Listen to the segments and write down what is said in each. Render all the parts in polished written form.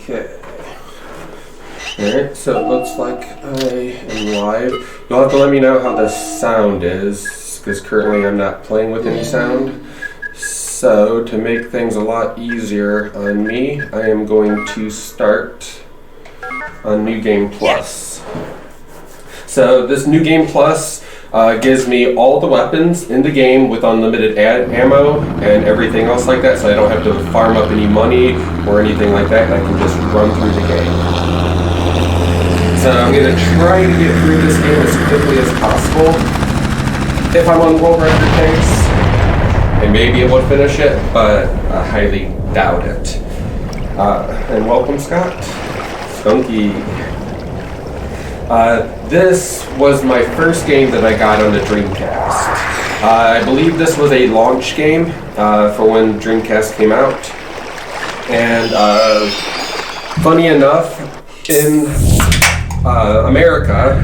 Okay. Alright, so it looks like I am live. You'll have to let me know how the sound is, because currently I'm not playing with any sound. So, to make things a lot easier on me, I am going to start on New Game Plus. So, this New Game Plus gives me all the weapons in the game with unlimited ammo and everything else like that, so I don't have to farm up any money or anything like that, and I can just run through the game. So I'm going to try to get through this game as quickly as possible. If I'm on world record pace, and maybe it would finish it, but I highly doubt it. And welcome, Scott. Skunky. This was my first game that I got on the Dreamcast. I believe this was a launch game for when Dreamcast came out. And funny enough, in America,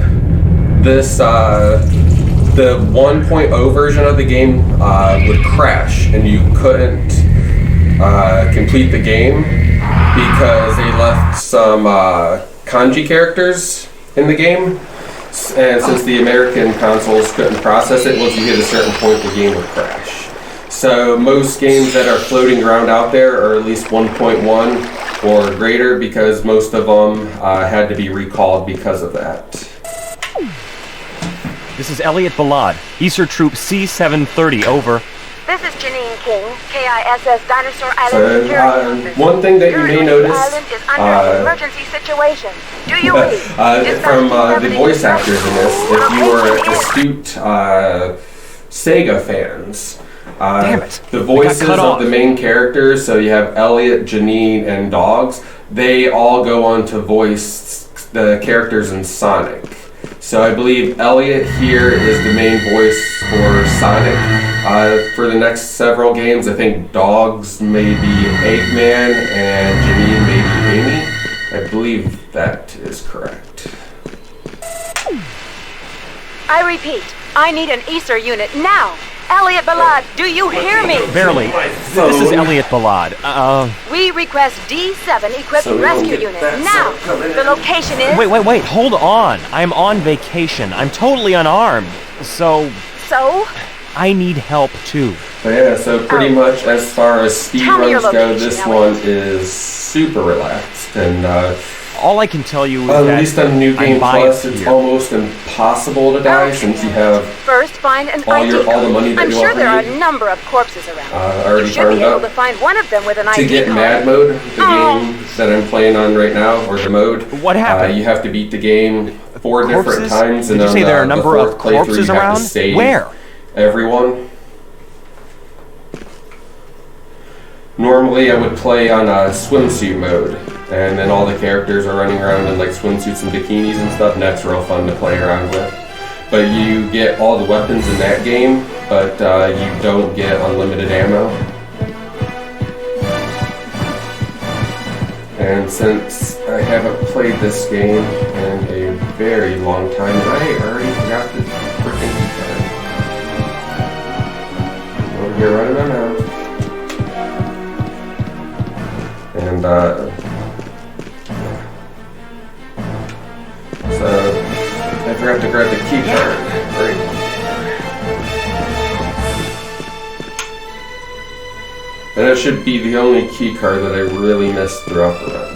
this the 1.0 version of the game would crash, and you couldn't complete the game because they left some kanji characters in the game, and since the American consoles couldn't process it, once you hit a certain point, the game would crash. So most games that are floating around out there are at least 1.1 or greater, because most of them had to be recalled because of that. This is Elliot Balad, Easter Troop C-730, over. This is Janine King, KISS Dinosaur Island Security Officer. One thing that you may notice Island is under an emergency situation. Do you read? From the voice actors in this, if you are astute Sega fans, Damn it. the voices of the main characters, so you have Elliot, Janine, and Dogs, they all go on to voice the characters in Sonic. So I believe Elliot here is the main voice for Sonic. For the next several games, I think Dogs may be Eggman and Janine may be Amy. I believe that is correct. I repeat, I need an Easter unit now. Elliot Balad, do you hear me? Barely. This is Elliot Balad. We request D7 equipped rescue unit now. The location is... Wait, hold on. I'm on vacation. I'm totally unarmed. So? I need help too. So yeah, so pretty much as far as speedruns go, this one is super relaxed, and all I can tell you is at that least on New Game Plus, it's almost impossible to die since you have first find an all the money that I'm you sure there are need. a number of corpses around. Already you should be farmed able up. to find one of them with an To ID get card. Mad Mode, the game that I'm playing on right now, or the mode, What happened? You have to beat the game 4 different Corpses? times. Did And you say there are a the number of fourth playthrough, corpses you have around? to save Where? everyone. Normally I would play on a swimsuit mode, and then all the characters are running around in like swimsuits and bikinis and stuff, and that's real fun to play around with. But you get all the weapons in that game, but you don't get unlimited ammo. And since I haven't played this game in a very long time, I already forgot the freaking keycard. Over here running my mouth. And so I forgot to grab the key card. Right. And that should be the only key card that I really missed throughout the run.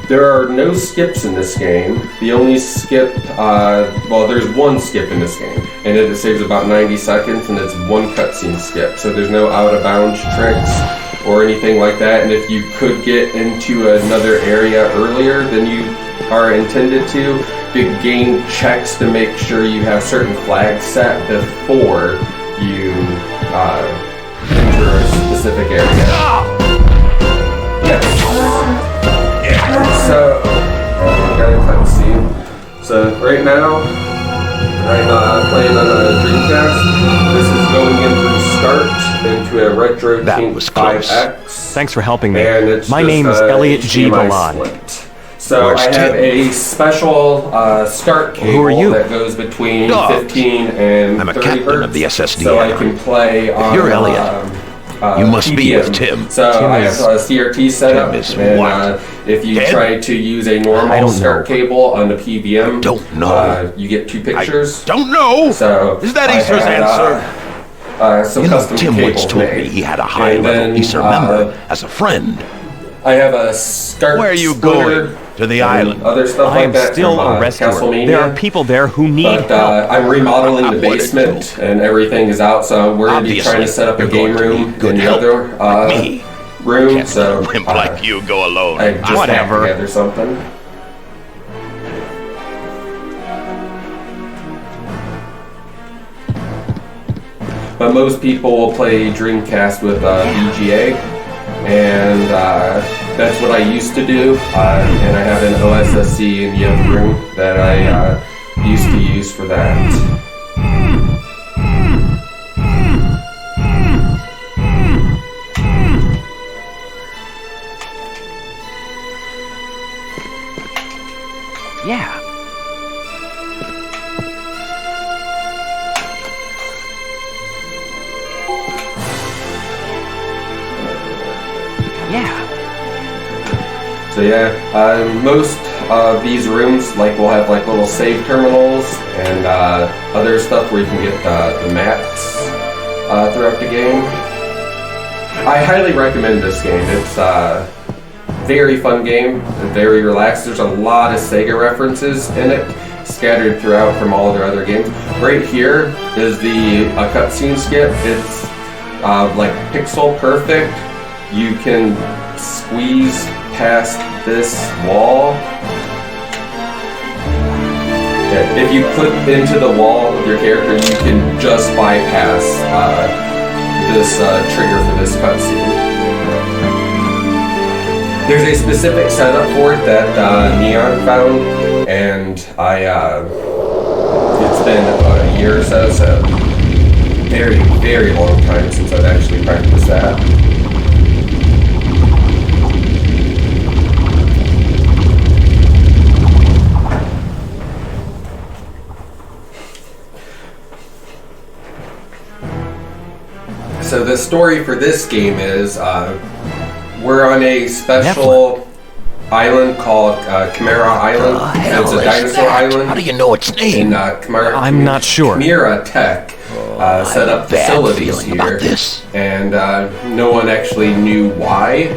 There are no skips in this game. The only skip, well, there's one skip in this game, and it saves about 90 seconds, and it's one cutscene skip. So there's no out-of-bounds tricks or anything like that. And if you could get into another area earlier than you are intended to, the game checks to make sure you have certain flags set before you enter a specific area. Yes. So, I got a cutscene. So right now, I'm playing on a Dreamcast. This is going into a Retro King 5X. Thanks for helping me. And it's My just name is Elliot G. HDMI Balad. split. So I have a special start cable Who are you? that goes between Dogs. 15 and I'm a 30 captain hertz, of the SSD so I hammer. can play on You're Elliot. You must be PVM. with Tim. So Tim I have is- a CRT set up, Tim is and what? if you Dead? try to use a I normal don't start know. cable on the PVM, Don't know. you get 2 pictures. Don't know. So Is that I Easter's had, answer? some You know, custom Tim once cables told made. me he had a And high-level then, Easter member as a friend. I have a start. Where are you splitter going? To the and island. Other stuff I like am that. still from, a rescuer. Castlemania. There are people there who need But help. I'm remodeling the I wanted basement, to. and everything is out. So we're going to be Obviously, trying to set up a you're game going to room need good in the help, other like me. room. Can't So let a wimp like you go alone. I just Whatever. hacked together something. But most people will play Dreamcast with VGA, and that's what I used to do. And I have an OSSC in the other room that I used to use for that. Yeah. Yeah. So yeah, most of these rooms will have little save terminals and other stuff where you can get the maps throughout the game. I highly recommend this game. It's a very fun game, very relaxed. There's a lot of Sega references in it, scattered throughout from all of their other games. Right here is the cutscene skip. It's pixel perfect. You can squeeze past this wall. Yeah, if you click into the wall with your character, you can just bypass this trigger for this cutscene. There's a specific setup for it that Neon found, and it's been about a year or so, so very, very long time since I've actually practiced that. So the story for this game is we're on a special island called Chimera Island. It's a dinosaur island. How do you know its name? In Chimera, I'm not sure. Chimera Tech set up bad facilities feeling here, about this. and no one actually knew why.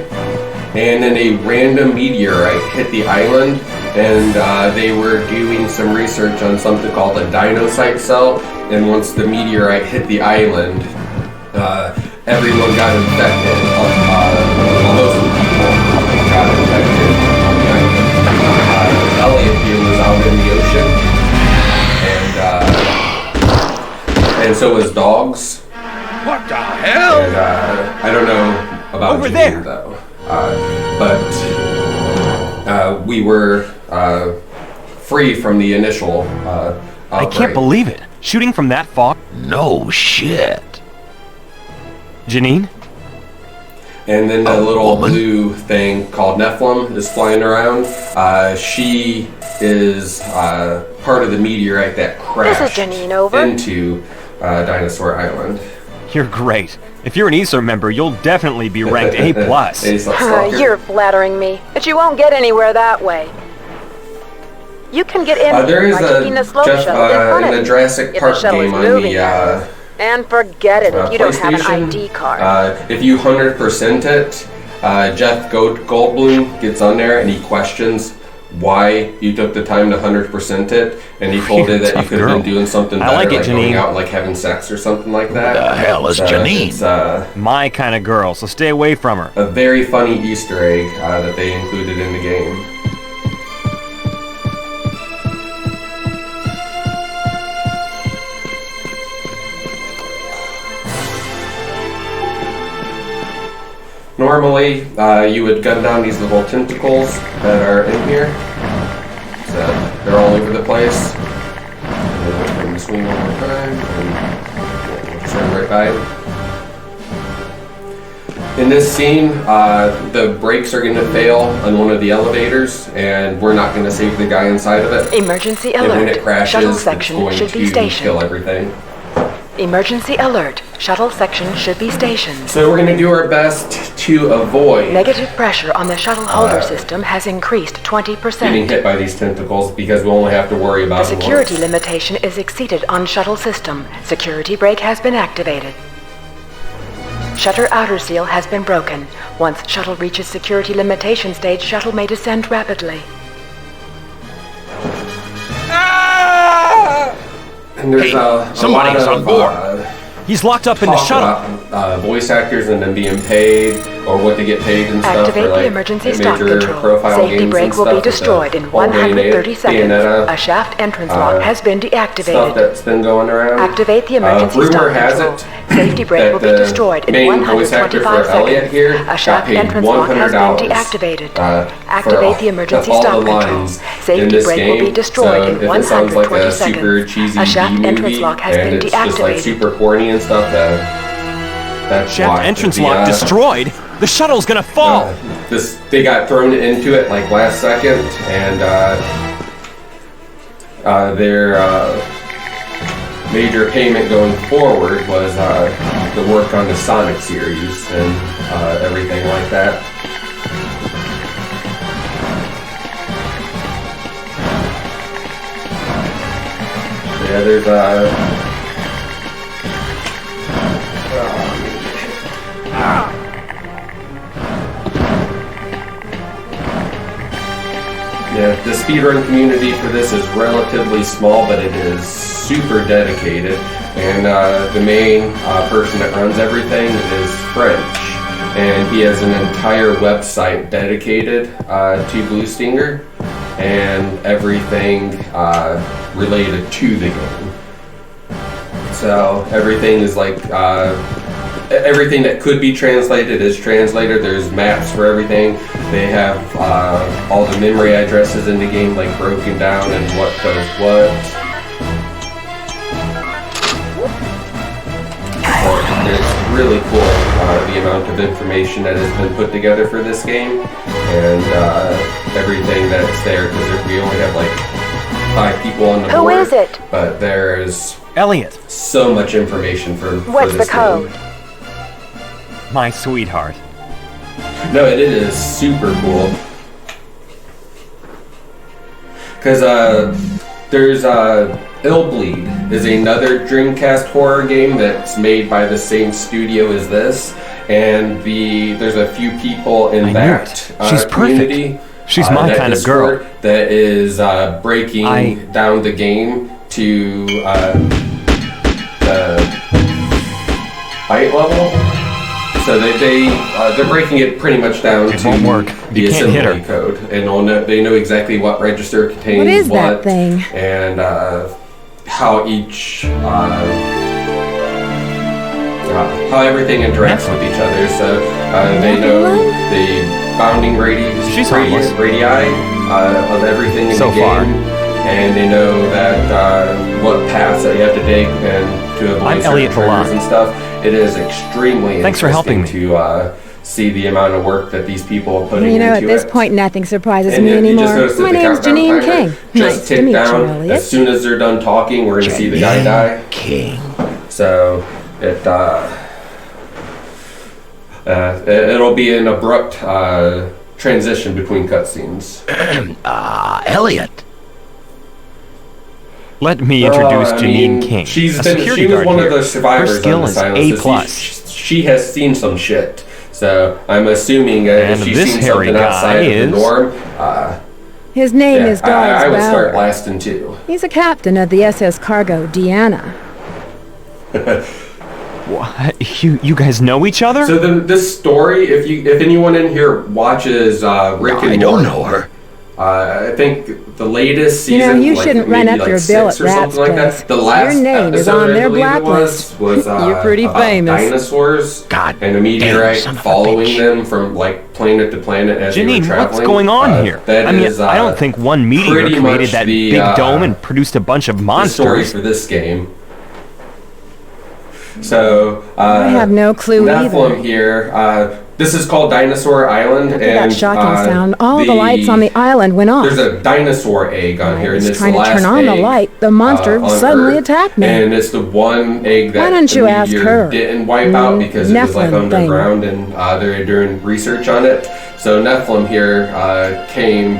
And then a random meteorite hit the island, and they were doing some research on something called a dinocyte cell. And once the meteorite hit the island, everyone got infected. Most of the people got infected on the island. Elliot here was out in the ocean, and so was dogs. What the hell? And I don't know about Over Janine, there. though, but we were free from the initial I outbreak. can't believe it. Shooting from that far? No shit. Janine? And then the little woman? blue thing called Nephilim is flying around. She is part of the meteorite that crashed Janine, over. into Dinosaur Island. You're great. If you're an Easter member, you'll definitely be ranked A+. You're flattering me, but you won't get anywhere that way. You can get in There is by taking the slope shuttle in front in of the you. Jurassic If the Park shuttle is game on moving, the that is. And forget it if you don't have an PlayStation, ID card. if you 100% it, Jeff Goldblum gets on there and he questions why you took the time to 100% it, and he told You're you a that you tough could have girl. been doing something I better, like it, going Janine. out and having sex or something like that. The hell is Janine? It's My kind of girl, so stay away from her. a very funny Easter egg that they included in the game. Normally, you would gun down these little tentacles that are in here. So they're all over the place. And we'll swing one more time, and we'll turn right by it. In this scene, the brakes are going to fail on one of the elevators, and we're not going to save the guy inside of it. Emergency And when alert. it crashes, Shuttle it's section going should be to stationed. kill everything. Emergency alert. Shuttle section should be stationed. So we're going to do our best to avoid Negative pressure on the shuttle holder system has increased 20%. getting hit by these tentacles because we only have to worry about The security limitation is exceeded on shuttle system. Security brake has been activated. Shutter outer seal has been broken. Once shuttle reaches security limitation stage, shuttle may descend rapidly. And there's Somebody's a lot on board. He's locked up in the talk shuttle. about voice actors and them being paid or what they get paid and stuff Activate for like the emergency stop major control. profile Safety games brake and will be stuff with destroyed the in whole 130 seconds. Bayonetta, A shaft entrance lock has been stuff deactivated. that's been going around. Activate the emergency rumor stop has control. it Safety brake will be that the destroyed in main voice actor 125 for Elliot seconds. here A got shaft paid entrance lock has been $100 deactivated. for Activate the emergency all stop the control. lines in Safety this brake game. will be destroyed So in if it sounds like 120 a super seconds. cheesy A shaft B entrance movie lock has and been it's just like deactivated. super corny and stuff, that's Shaft why. entrance The, lock destroyed. The shuttle's gonna fall. they got thrown into it like last second, and their major payment going forward was the work on the Sonic series and everything like that. Yeah, there's yeah, the speedrun community for this is relatively small, but it is super dedicated. And the main person that runs everything is French. And he has an entire website dedicated to Blue Stinger and everything related to the game. So everything is like everything that could be translated is translated. There's maps for everything. They have all the memory addresses in the game like broken down and what does what. But it's really cool the amount of information that has been put together for this game and everything that's there because we only have like 5 people on the board. Who is it? But there's Elliot, so much information for What's this the code? game. my sweetheart. No, it is super cool. Because there's Illbleed is another Dreamcast horror game that's made by the same studio as this, and there's a few people in I knew that it. She's community. perfect. She's my kind of girl. Discord that is breaking down the game to the fight level. So they're breaking it pretty much down It to won't work. the You can't hit assembly her. code, and they know exactly what register contains What is that thing? and how each how everything interacts with each other. So they know the bounding She's harmless. radii of everything in So the game. far. And they know that what paths that you have to take and to avoid I'm certain Elliot triggers Valon. and stuff. It is extremely Thanks for helping interesting to see the amount of work that these people are putting You know, into at this it. point, nothing surprises And me you anymore. just notice that My the name's countdown Janine timer King. just Nice to tick meet you, down. Elliot. As soon as they're done talking, we're going to see the guy die. King. So it'll be an abrupt transition between cutscenes. Elliot. Let me introduce I mean, Janine King, she a was security one guard of here. the survivors Her skill on the is silence. A+. So she has seen some shit. So I'm assuming And if she's this seen hairy something outside guy of the is- norm, His name yeah, is Dogs I would start Bauer. blasting too. He's a captain of the SS cargo Deanna. What? You guys know each other? So this story, if anyone in here watches Rick and I don't Morty, know her. I think the latest You know, season, you like, shouldn't run maybe up like your 6 bill or at something Rat's like place. that. The last Your name is episode, on I their believe it blacklist. was You're pretty about famous. dinosaurs God and a damn, meteorite son of a following bitch. them from like planet to planet as they were Janine, traveling. what's going on here? That I mean, is, I don't think one meteor pretty created much that the, big dome and produced a bunch of the story monsters. for this game. So I have no clue Nephilim either. here This is called Dinosaur Island, After and that shocking sound, all the lights on the island went off. There's a dinosaur egg on here, and I was it's trying the to last turn on the egg, light. The monster on suddenly Earth, attacked me. and it's the one egg that Why don't you the ask meteor her? didn't wipe out because it was like Nephilim thing. underground, and they're doing research on it. So Nephilim here came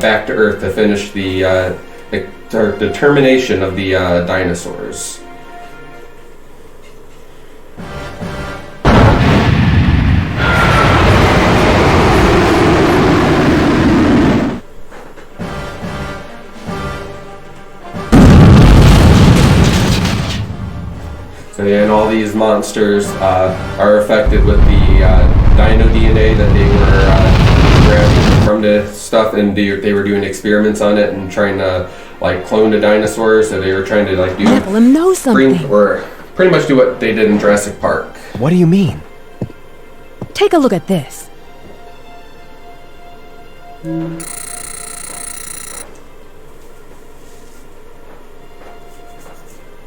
back to Earth to finish the termination of the dinosaurs. So yeah, and all these monsters are affected with the dino DNA that they were grabbing from the stuff, and they were doing experiments on it and trying to like clone the dinosaurs. So they were trying to like do Nephilim knows something. or pretty much do what they did in Jurassic Park. What do you mean? Take a look at this.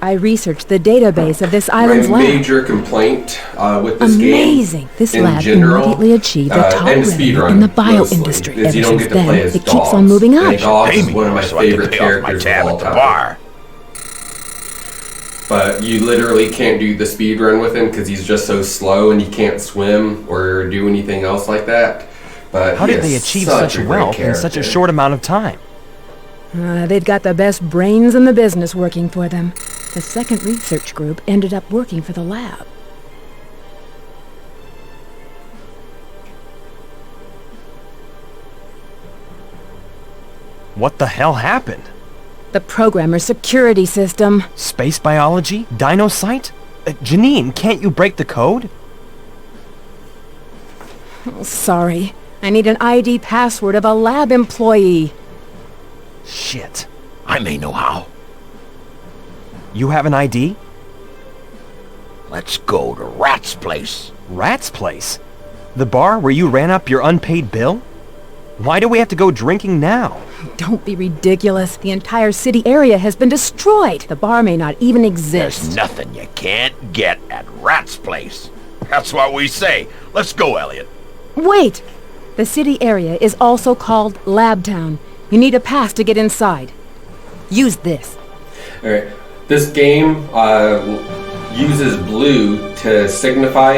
I researched the database of this island's My lab. major complaint with this game, Amazing. This in lab general, immediately achieved a top and rating speedrun in the mostly, bioindustry. is Ever you don't since get to then, play as it dogs. keeps on moving And up. dogs Pay is me one of my so I can favorite pay off my characters tab of all at the time. bar. But you literally can't do the speed run with him because he's just so slow and he can't swim or do anything else like that. But How he did they is achieve such such a great wealth in such a character. short amount of time? They'd got the best brains in the business working for them. The second research group ended up working for the lab. What the hell happened? The programmer's security system. Space biology? Dino site? Janine, can't you break the code? Oh, sorry. I need an ID password of a lab employee. Shit. I may know how. You have an ID? Let's go to Rat's place. Rat's place? The bar where you ran up your unpaid bill? Why do we have to go drinking now? Don't be ridiculous. The entire city area has been destroyed. The bar may not even exist. There's nothing you can't get at Rat's place. That's what we say. Let's go, Elliot. Wait! The city area is also called Lab Town. You need a pass to get inside. Use this. Alright, this game uses blue to signify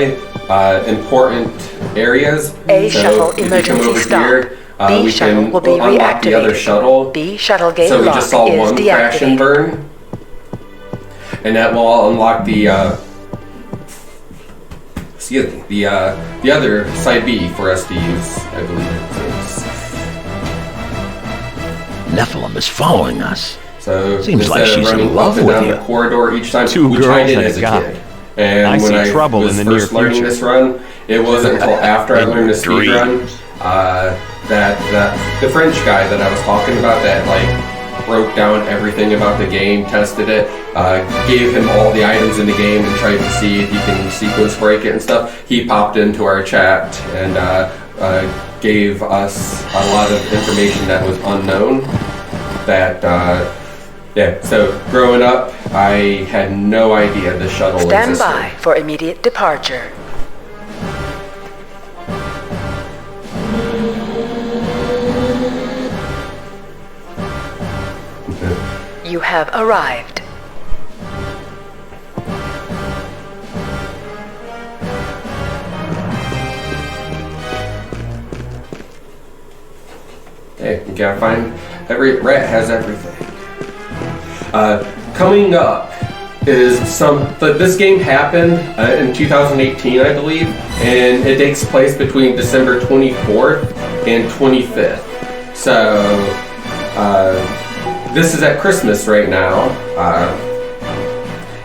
important areas. A So shuttle if you come emergency over stop. here, B we shuttle can will be unlock the other reactivated. shuttle. B shuttle gate So we lock just saw is one crash and deactivated. burn. And that will unlock the the other side B for us to use, I believe it is. Nephilim is following us. So Seems like instead of she's in running love up and with down you. the corridor each time, Two we girls tried it and a as a guy. kid. And I when see I trouble was in the near first learning future. this run, it wasn't until after I In learned the your speed run dreams. that the French guy that I was talking about that like broke down everything about the game, tested it, gave him all the items in the game and tried to see if he can sequence break it and stuff. He popped into our chat and gave us a lot of information that was unknown. Yeah, so growing up, I had no idea the shuttle Stand existed. by for immediate departure. You have arrived. Hey, you gotta find every rat has everything. Coming up is this game happened in 2018, I believe, and it takes place between December 24th and 25th. So this is at Christmas right now,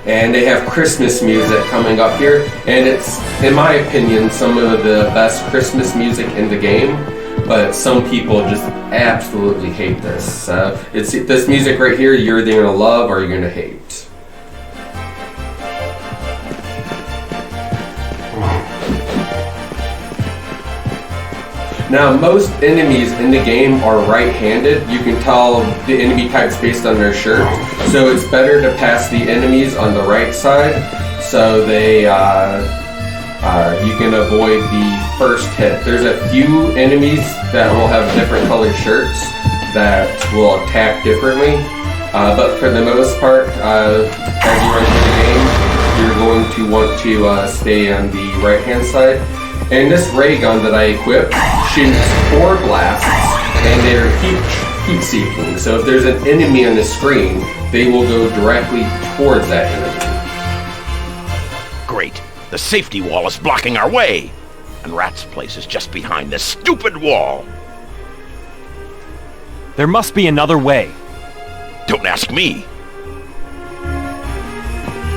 and they have Christmas music coming up here, and it's, in my opinion, some of the best Christmas music in the game. But some people just absolutely hate this. It's this music right here. You're either gonna love or you're gonna hate. Now, most enemies in the game are right-handed. You can tell the enemy types based on their shirt. So it's better to pass the enemies on the right side, so they you can avoid the first hit. There's a few enemies that will have different colored shirts that will attack differently, but for the most part, as you run through the game, you're going to want to stay on the right-hand side. And this ray gun that I equipped shoots 4 blasts, and they're heat-seeking. So if there's an enemy on the screen, they will go directly towards that enemy. Great. The safety wall is blocking our way. And Rat's place is just behind this stupid wall. There must be another way. Don't ask me.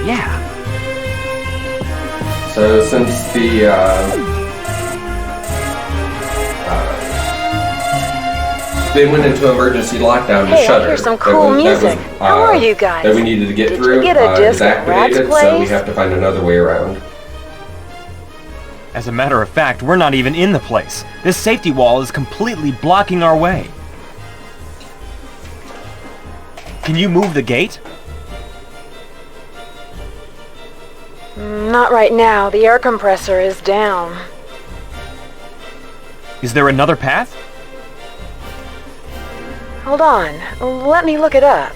Yeah. So since the they went into emergency lockdown to Hey, Shutter. I hear some cool music. How are you guys? That we needed to get Did through. you get a disc is at Rat's activated, so we place? have to find another way around. As a matter of fact, we're not even in the place. This safety wall is completely blocking our way. Can you move the gate? Not right now. The air compressor is down. Is there another path? Hold on. Let me look it up.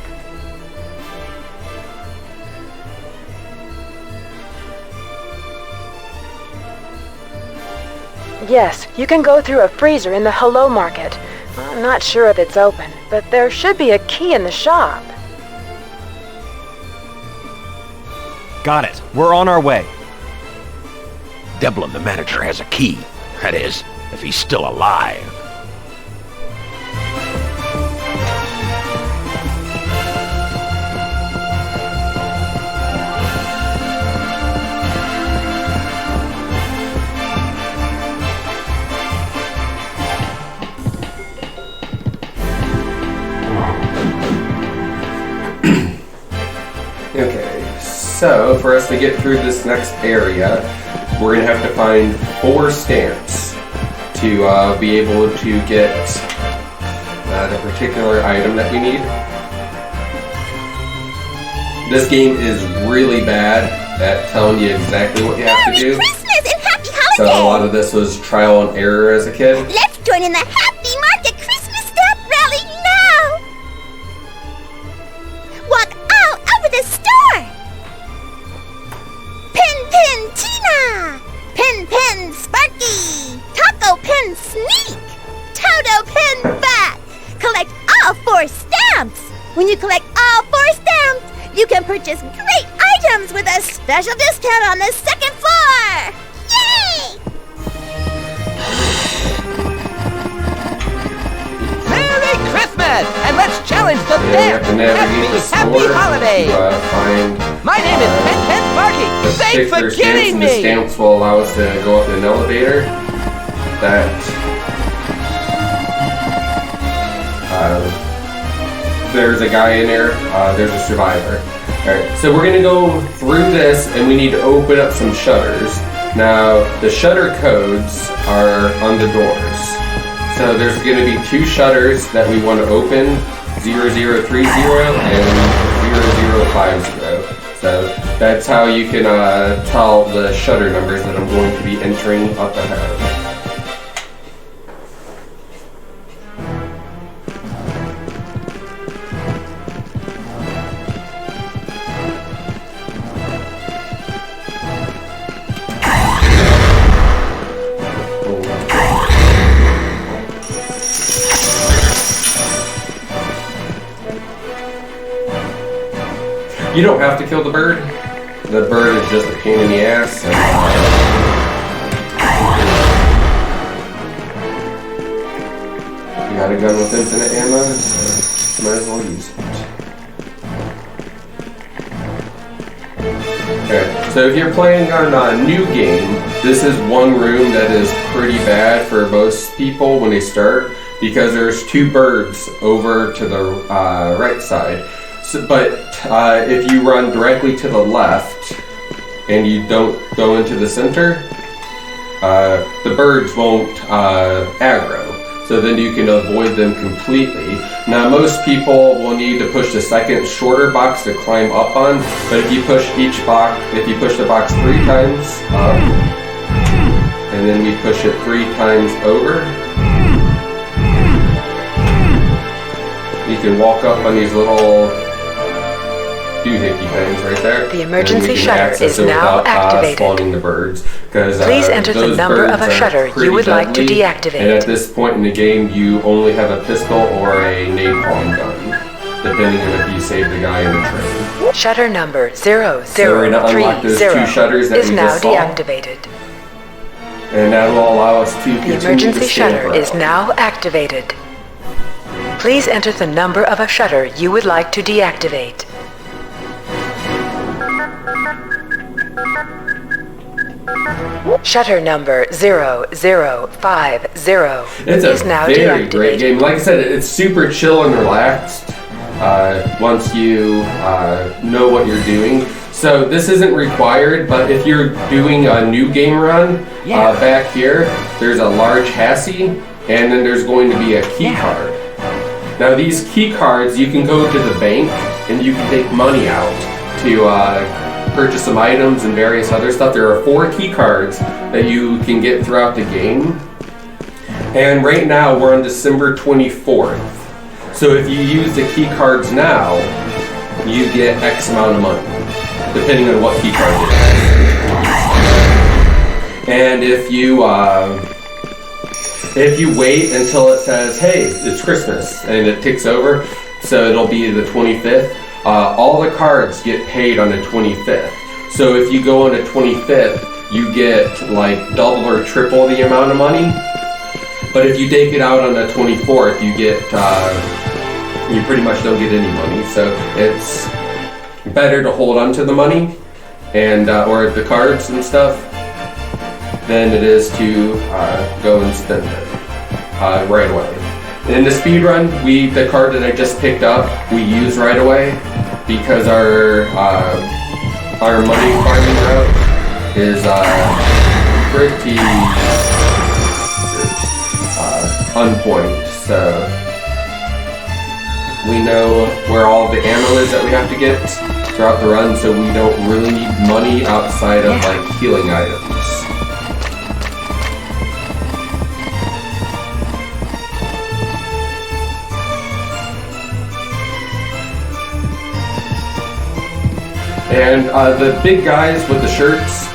Yes, you can go through a freezer in the Hello Market. I'm not sure if it's open, but there should be a key in the shop. Got it. We're on our way. Devlin, the manager, has a key. That is, if he's still alive. Okay, so for us to get through this next area, we're going to have to find 4 stamps to be able to get the particular item that we need. This game is really bad at telling you exactly what you have to do. Christmas and happy So a holidays! lot of this was trial and error as a kid. Let's join in the Happy Market Christmas Stamp Rally now! Walk all over the store! Pin Pin Tina! Pin Pin Sparky! Taco Pin Sneak! Toto Pin Bat! Collect all 4 stamps! When you collect all 4 stamps, you can purchase great items with a special discount on the 2nd floor! Yay! Merry Christmas! And let's challenge the And we have bear! to navigate the Happy store holidays! to find My name is Pen Pen the Sparky! Thanks particular for stamps, getting and the me! stamps will allow us to go up in an elevator that there's a guy in there, there's a survivor. Alright, so we're gonna go through this and we need to open up some shutters. Now, the shutter codes are on the doors. So there's gonna be 2 shutters that we want to open, 0030 and 0050. So that's how you can tell the shutter numbers that I'm going to be entering up ahead. You don't have to kill the bird. The bird is just a pain in the ass. And, you got a gun with infinite ammo, so might as well use it. Okay, so if you're playing on a new game, this is one room that is pretty bad for most people when they start, because there's 2 birds over to the right side. So, but if you run directly to the left and you don't go into the center, the birds won't aggro. So then you can avoid them completely. Now most people will need to push the second shorter box to climb up on, but if you push each box, if you push the box 3 times up, and and then we push it 3 times over. You can walk up on these little doohickey things right there. The emergency shutter is now activated. Spawning the birds, because please enter the number of a shutter you would like to deactivate. And at this point in the game, you only have a pistol or a napalm gun, depending on if you save the guy in the train. Shutter number 0030 So we're going to unlock those 2 shutters that is we now just saw. deactivated. And that will allow us to continue The emergency to scan shutter for is it. now activated. Please enter the number of a shutter you would like to deactivate. Shutter number 0050 It's is a now very deactivated. great game. Like I said, it's super chill and relaxed once you know what you're doing. So this isn't required, but if you're doing a new game run, back here, there's a large chassis, and then there's going to be a key card. Now these key cards, you can go to the bank, and you can take money out to purchase some items and various other stuff. There are 4 key cards that you can get throughout the game. And right now we're on December 24th. So if you use the key cards now, you get X amount of money, depending on what key card it is. And if you wait until it says, hey, it's Christmas, and it ticks over, so it'll be the 25th, all the cards get paid on the 25th. So if you go on the 25th, you get like double or triple the amount of money. But if you take it out on the 24th, you get, you pretty much don't get any money. So it's better to hold on to the money and or the cards and stuff than it is to go and spend it right away. In the speed run, the card that I just picked up, we use right away because our money farming route is pretty on point. So we know where all the ammo is that we have to get throughout the run, so we don't really need money outside of like healing items. And the big guys with the shirts,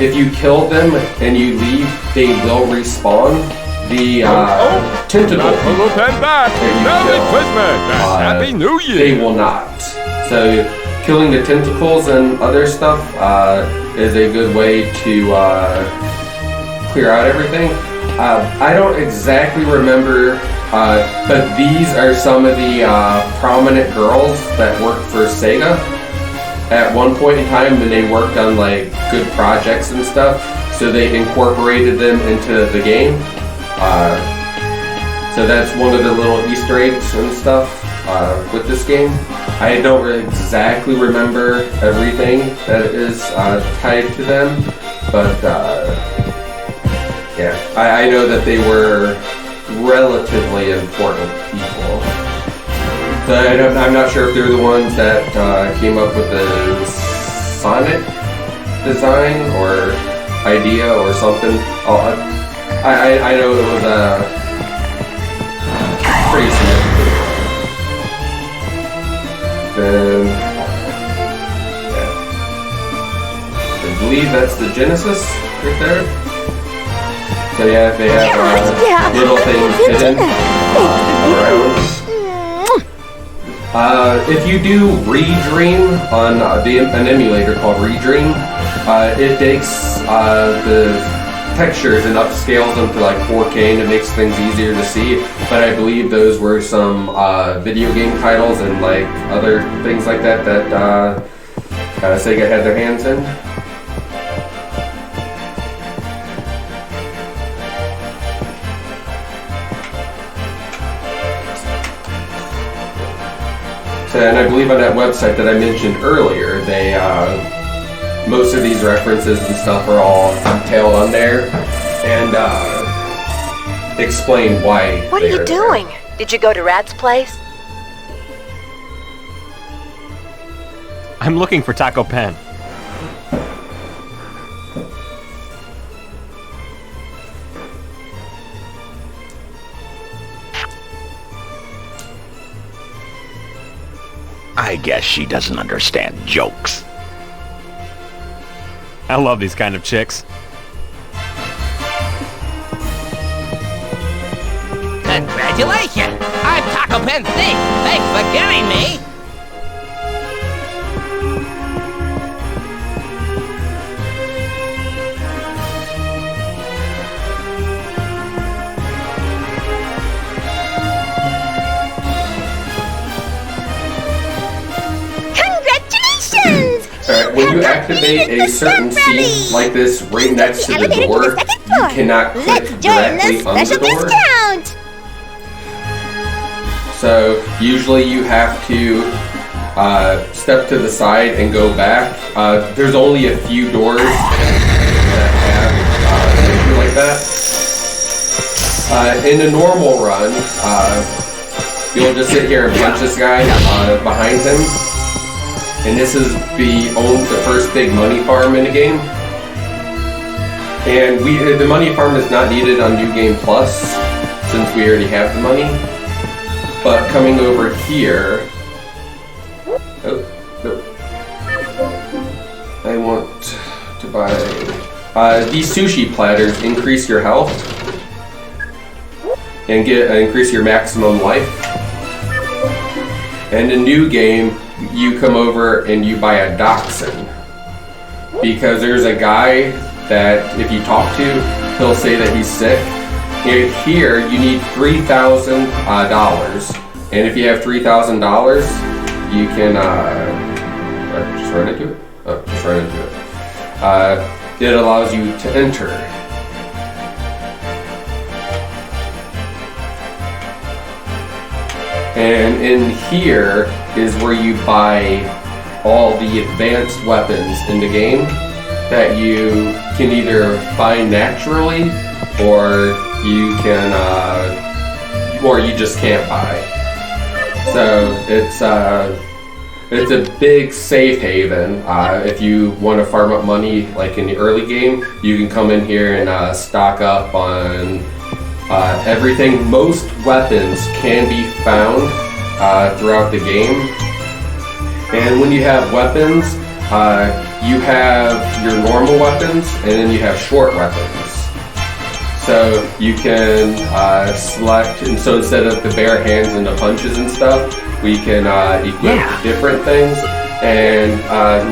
if you kill them and you leave, they will respawn. The tentacle people that you kill, Happy New Year! they will not. So killing the tentacles and other stuff is a good way to clear out everything. I don't exactly remember, but these are some of the prominent girls that worked for Sega at one point in time when they worked on like good projects and stuff, so they incorporated them into the game. So that's one of the little Easter eggs and stuff with this game. I don't really exactly remember everything that is tied to them, but yeah, I know that they were relatively important people. So I'm not sure if they're the ones that came up with the Sonic design or idea or something. I know it was pretty significant. Then, yeah. I believe that's the Genesis right there. So yeah, they have little things hidden around. If you do Redream on an emulator called Redream, it takes the textures and upscales them to like 4K, and it makes things easier to see. But I believe those were some video game titles and like other things like that that Sega had their hands in. So, and I believe on that website that I mentioned earlier, they most of these references and stuff are all detailed on there and explain why. What are you doing? Did you go to Rat's place? I'm looking for Taco Pen. I guess she doesn't understand jokes. I love these kind of chicks. Congratulations! I'm Taco Pen Sneak! Thanks for getting me! Congratulations! Alright, when you activate a certain scene like this right next to the door, you cannot click Let's join directly the on the special door. discount! So usually you have to step to the side and go back. There's only a few doors that have an issue like that. In a normal run, you'll just sit here and punch this guy behind him. And this is the first big money farm in the game. And the money farm is not needed on New Game Plus since we already have the money. But coming over here, I want to buy these sushi platters. Increase your health and increase your maximum life. And in New Game, you come over and you buy a dachshund because there's a guy that if you talk to, he'll say that he's sick. And here you need $3,000, and if you have $3,000, you can just run into it. Oh, just run into it. It allows you to enter. And in here is where you buy all the advanced weapons in the game that you can either find naturally or you can, or you just can't buy. So it's a big safe haven. If you want to farm up money, like in the early game, you can come in here and stock up on everything. Most weapons can be found throughout the game. And when you have weapons, you have your normal weapons and then you have short weapons. So you can select, and so instead of the bare hands and the punches and stuff, we can equip different things. And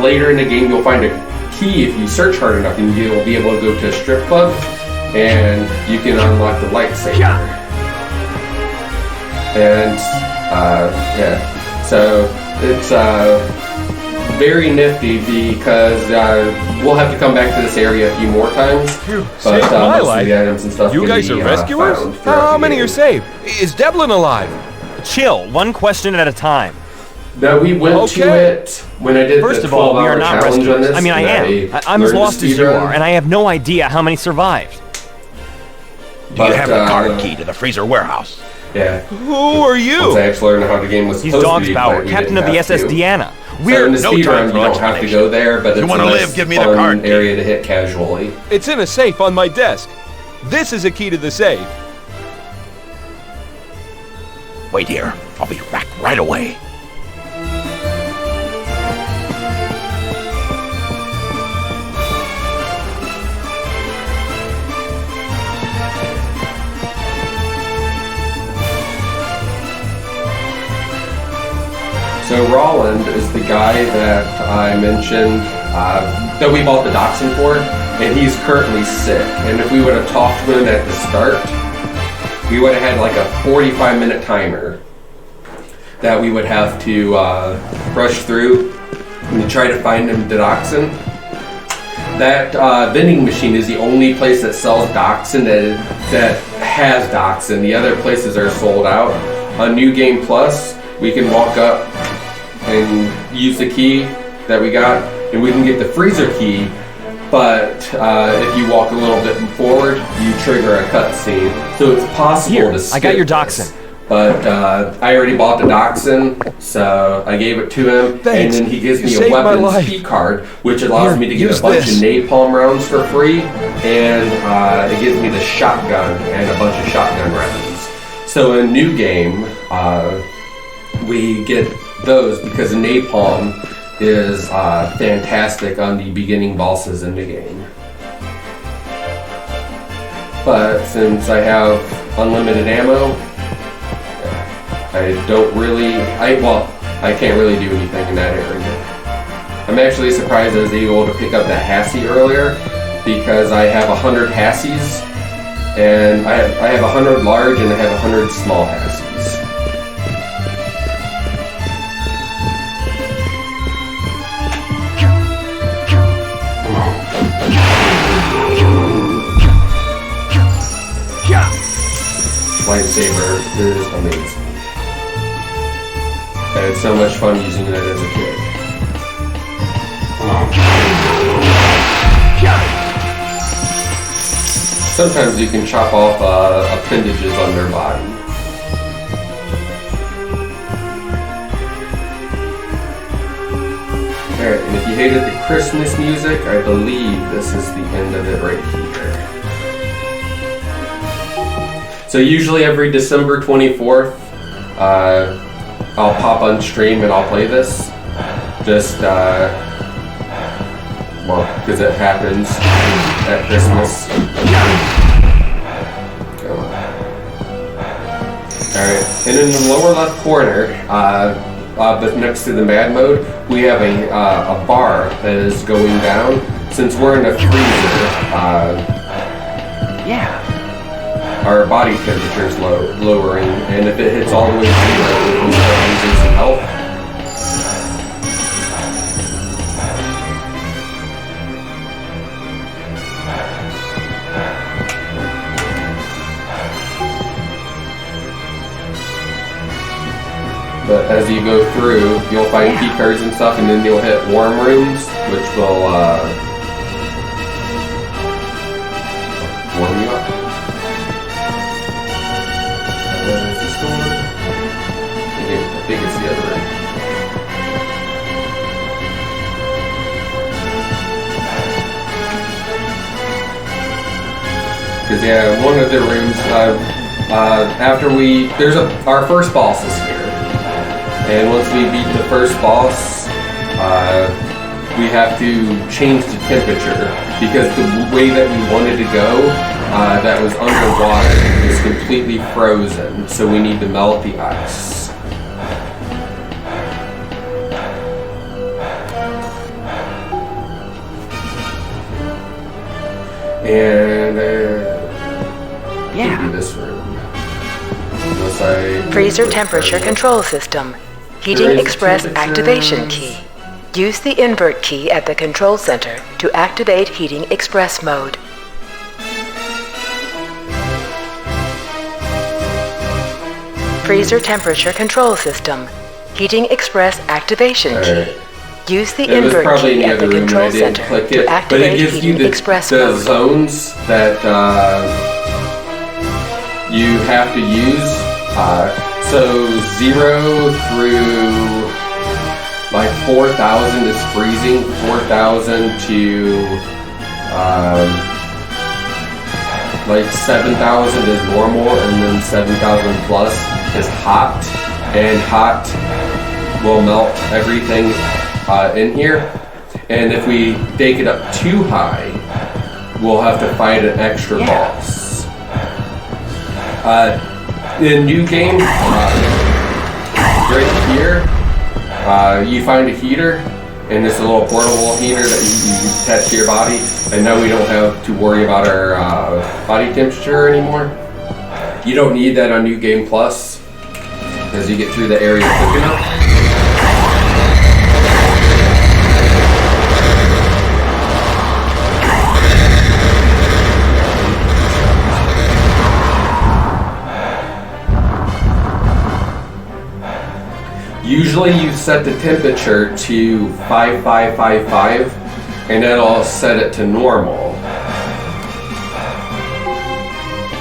later in the game, you'll find a key if you search hard enough, and you'll be able to go to a strip club, and you can unlock the lightsaber. And so it's very nifty because we'll have to come back to this area a few more times. Phew, But saved my most of life. the items and stuff You can guys be, are rescuers? found throughout How the many game. are saved? Is Devlin alive? Chill, one question at a time. No, we went to Okay. it when I did First the of all, we 12-hour are not challenge on rescuers. this. I mean, I and am. I'm as learned to lost as you speedrun. are, and I have no idea how many survived. Do you have the But, card key to the freezer warehouse? Yeah. Who are Once you? I actually learned how the game was He's supposed to Dogs be Bauer, played, we captain didn't of the have SS to. Deanna. So in the No speedrun, time you for don't have to explanation. go there, but You it's wanna a nice, live? Give me the fun card key. area to hit casually. It's in a safe on my desk. This is a key to the safe. Wait here. I'll be back right away. So Roland is the guy that I mentioned that we bought the dachshund for, and he's currently sick. And if we would have talked to him at the start, we would have had like a 45-minute timer that we would have to rush through and try to find him the dachshund. That vending machine is the only place that sells dachshund that has dachshund. The other places are sold out. On New Game Plus, we can walk up and use the key that we got, and we can get the freezer key, but if you walk a little bit forward, you trigger a cutscene. So it's possible Here, to skip I got your this. dachshund. But I already bought the dachshund, so I gave it to him, Thanks. and then he gives You me a saved my weapons life. key card, which allows Here, me to get use a bunch this. of napalm rounds for free, and it gives me the shotgun and a bunch of shotgun rounds. So in New Game, we get those because napalm is fantastic on the beginning bosses in the game. But since I have unlimited ammo, I can't really do anything in that area. I'm actually surprised I was able to pick up that Hassie earlier because I have 100 Hassies, and I have 100 large and I have 100 small Hassies. Lightsaber is amazing. I had so much fun using that as a kid. Sometimes you can chop off appendages on their body. Alright, and if you hated the Christmas music, I believe this is the end of it right here. So usually every December 24th, I'll pop on stream and I'll play this. Just, because it happens at Christmas. Alright, and in the lower left corner, but next to the Mad mode, we have a bar that is going down. Since we're in a freezer, our body temperature is lowering, and if it hits all the way to 0, we start losing some health. But as you go through, you'll find key cards and stuff, and then you'll hit warm rooms, which will warm you up. I think it's the other room. Because yeah, one of the rooms, our first boss is here. And once we beat the first boss, we have to change the temperature because the way that we wanted to go, that was underwater, is completely frozen. So we need to melt the ice. And maybe this room. Unless I Freezer temperature control system. Heating express activation key. Use the invert key at the control center to activate heating express mode. Freezer temperature control system. Heating express activation key. Use the invert key at the control center to activate heating express mode. The zones that you have to use. So 0 through like 4,000 is freezing, 4,000 to like 7,000 is normal, and then 7,000 plus is hot, and hot will melt everything in here. And if we take it up too high, we'll have to fight an extra boss. In new game, right here, you find a heater, and it's a little portable heater that you attach to your body, and now we don't have to worry about our body temperature anymore. You don't need that on New Game Plus, as you get through the area quick enough. Usually you set the temperature to 5555 and that'll set it to normal.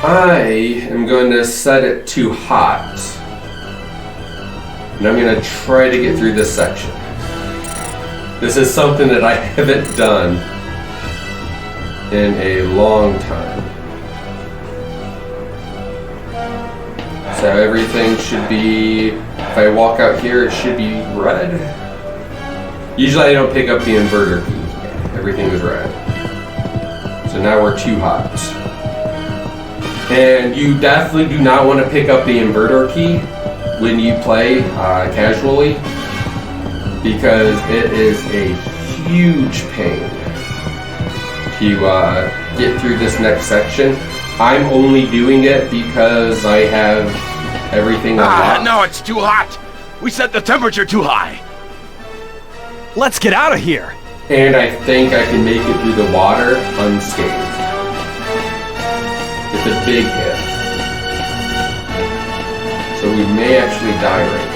I am going to set it to hot. And I'm going to try to get through this section. This is something that I haven't done in a long time. So everything should be If I walk out here, it should be red. Usually I don't pick up the inverter key. Everything is red. So now we're too hot. And you definitely do not want to pick up the inverter key when you play casually, because it is a huge pain to get through this next section. I'm only doing it because I have everything unlocked. No, it's too hot. We set the temperature too high. Let's get out of here. And I think I can make it through the water unscathed. It's a big hit. So we may actually die right here.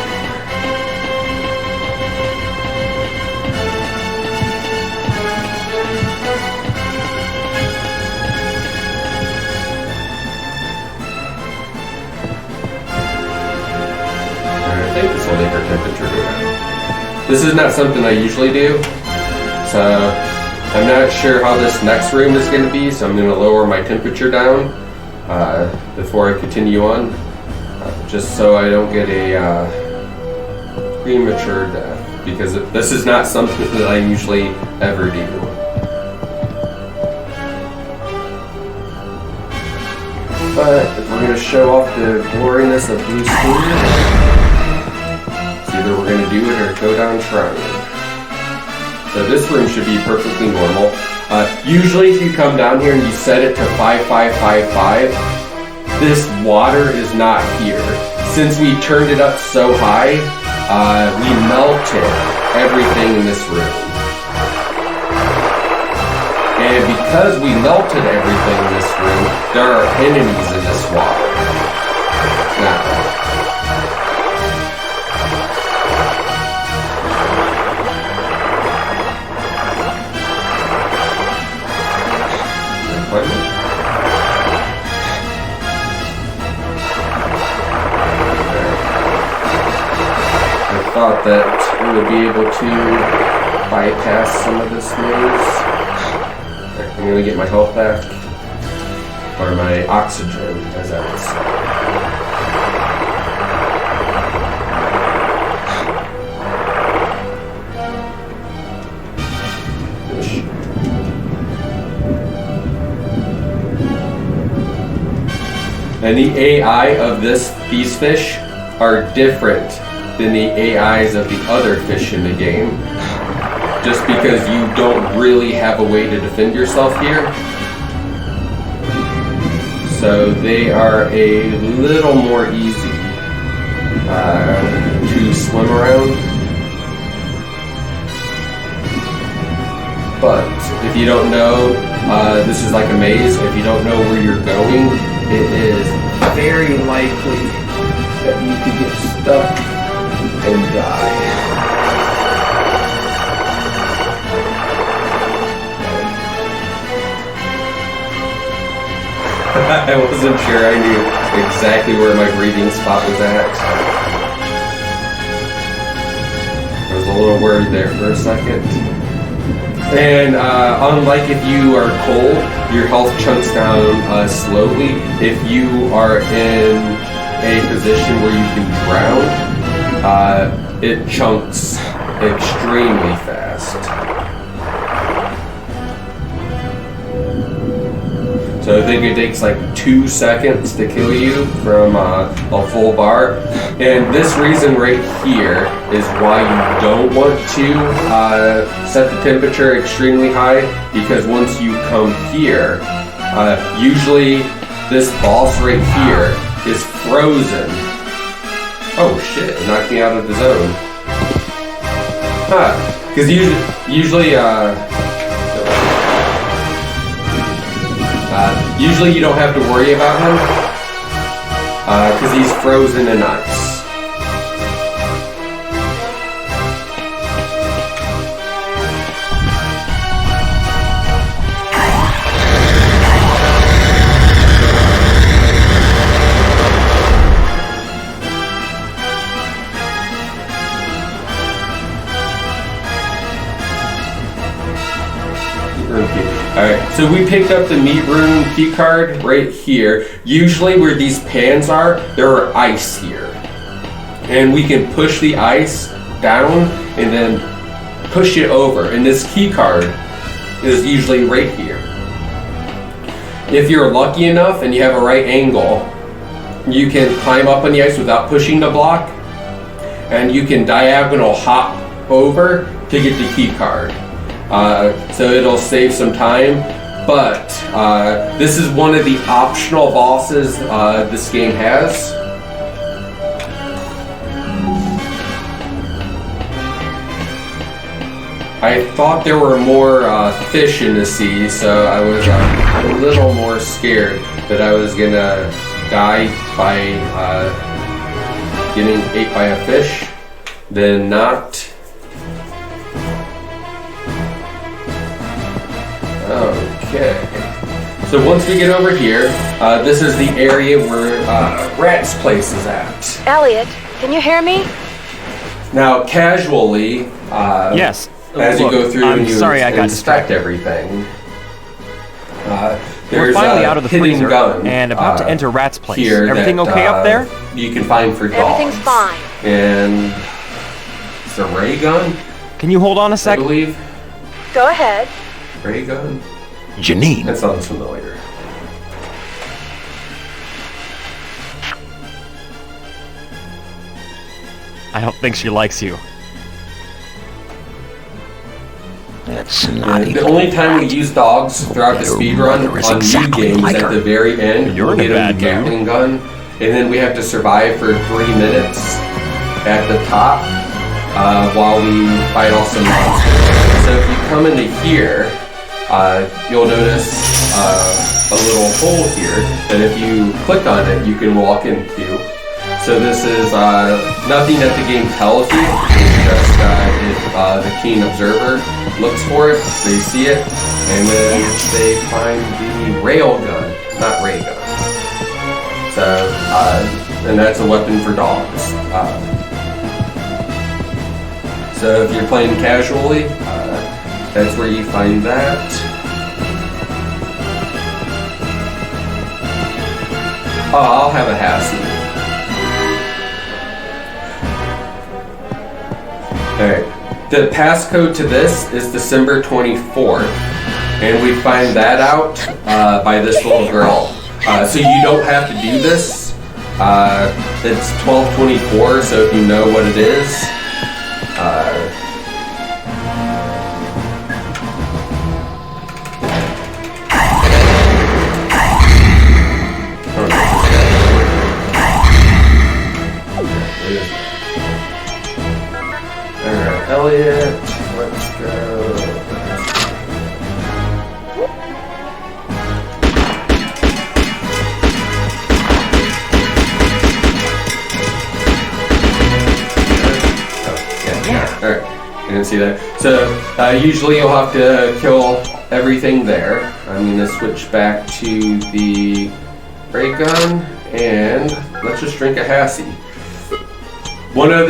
I think this will make our temperature go down. This is not something I usually do. So I'm not sure how this next room is going to be, so I'm going to lower my temperature down before I continue on, just so I don't get a premature death, because this is not something that I usually ever do. But if we're going to show off the gloriness of Blue Sphere, it's either we're going to do it or go down Shrine. So this room should be perfectly normal. Usually if you come down here and you set it to 5555, this water is not here. Since we turned it up so high, we melted everything in this room. And because we melted everything in this room, there are enemies in this water. Now, I thought that we would be able to bypass some of this maze. I'm going to get my health back, or my oxygen, as I would say. And the AI of these fish are different than the AIs of the other fish in the game, just because you don't really have a way to defend yourself here. So they are a little more easy to swim around. But if you don't know, this is like a maze. If you don't know where you're going, it is very likely that you could get stuck and die. I wasn't sure I knew exactly where my breathing spot was at. I was a little worried there for a second. And unlike if you are cold, your health chunks down slowly. If you are in a position where you can drown, it chunks extremely fast. So I think it takes like 2 seconds to kill you from a full bar. And this reason right here is why you don't want to set the temperature extremely high, because once you come here, usually this boss right here is frozen. Oh shit, it knocked me out of the zone. Because usually you don't have to worry about him, because he's frozen in ice. Alright, so we picked up the meat room key card right here. Usually where these pans are, there are ice here. and we can push the ice down and then push it over. And this key card is usually right here. If you're lucky enough and you have a right angle, you can climb up on the ice without pushing the block, and you can diagonal hop over to get the key card. So it'll save some time, but this is one of the optional bosses this game has. I thought there were more fish in the sea, so I was a little more scared that I was gonna die by getting ate by a fish than not. Okay. So once we get over here, this is the area where Rat's place is at. Elliot, can you hear me? Now, casually, Yes. as you Look, go through I'm and you sorry I got inspect distracted. everything, We're there's finally a out of the hidden freezer gun and about to enter Rat's place. here Everything that, okay up there? You can find for dogs. Everything's fine. And it's a ray gun, Can you hold on a I sec? believe. Go ahead. Ray gun? Janine, That sounds familiar. I don't think she likes you. that's And not the only time we use dogs throughout the Your speedrun mother is on exactly new games like at her. the very end, You're we'll in a get them bad the Gatling gun, and then we have to survive for 3 minutes at the top while we fight off some monsters. So if you come into here, you'll notice a little hole here that if you click on it, you can walk into. So this is nothing that the game tells you. It's just if the keen observer looks for it, they see it, and then they find the rail gun, not ray gun. So, and that's a weapon for dogs. So if you're playing casually, that's where you find that. Oh, I'll have a Hassie. Alright. The passcode to this is December 24th, and we find that out by this little girl. So you don't have to do this. It's 12/24, so if you know what it is, Alright, Elliot, let's go. Alright, I didn't see that. So, usually you'll have to kill everything there. I'm gonna switch back to the ray gun, and let's just drink a Hassie. One of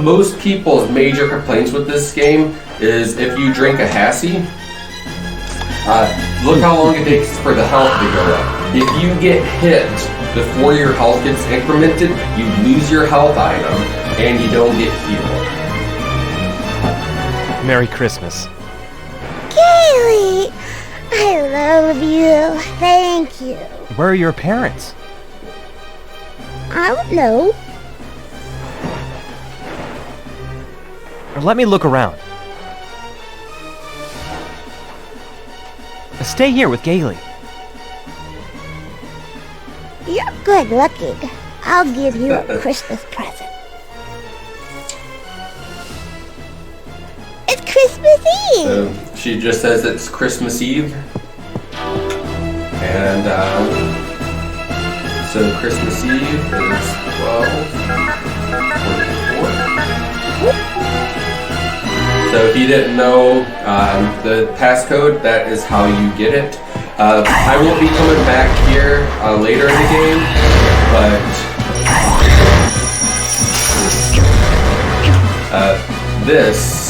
most people's major complaints with this game is if you drink a Hassie, look how long it takes for the health to go up. If you get hit before your health gets incremented, you lose your health item and you don't get healed. Merry Christmas. Kaylee, I love you. Thank you. Where are your parents? I don't know. Let me look around. Stay here with Gailey. You're good looking. I'll give you a Christmas present. It's Christmas Eve. So she just says it's Christmas Eve. And so Christmas Eve is 12/24. So if you didn't know the passcode, that is how you get it. I won't be coming back here later in the game, but this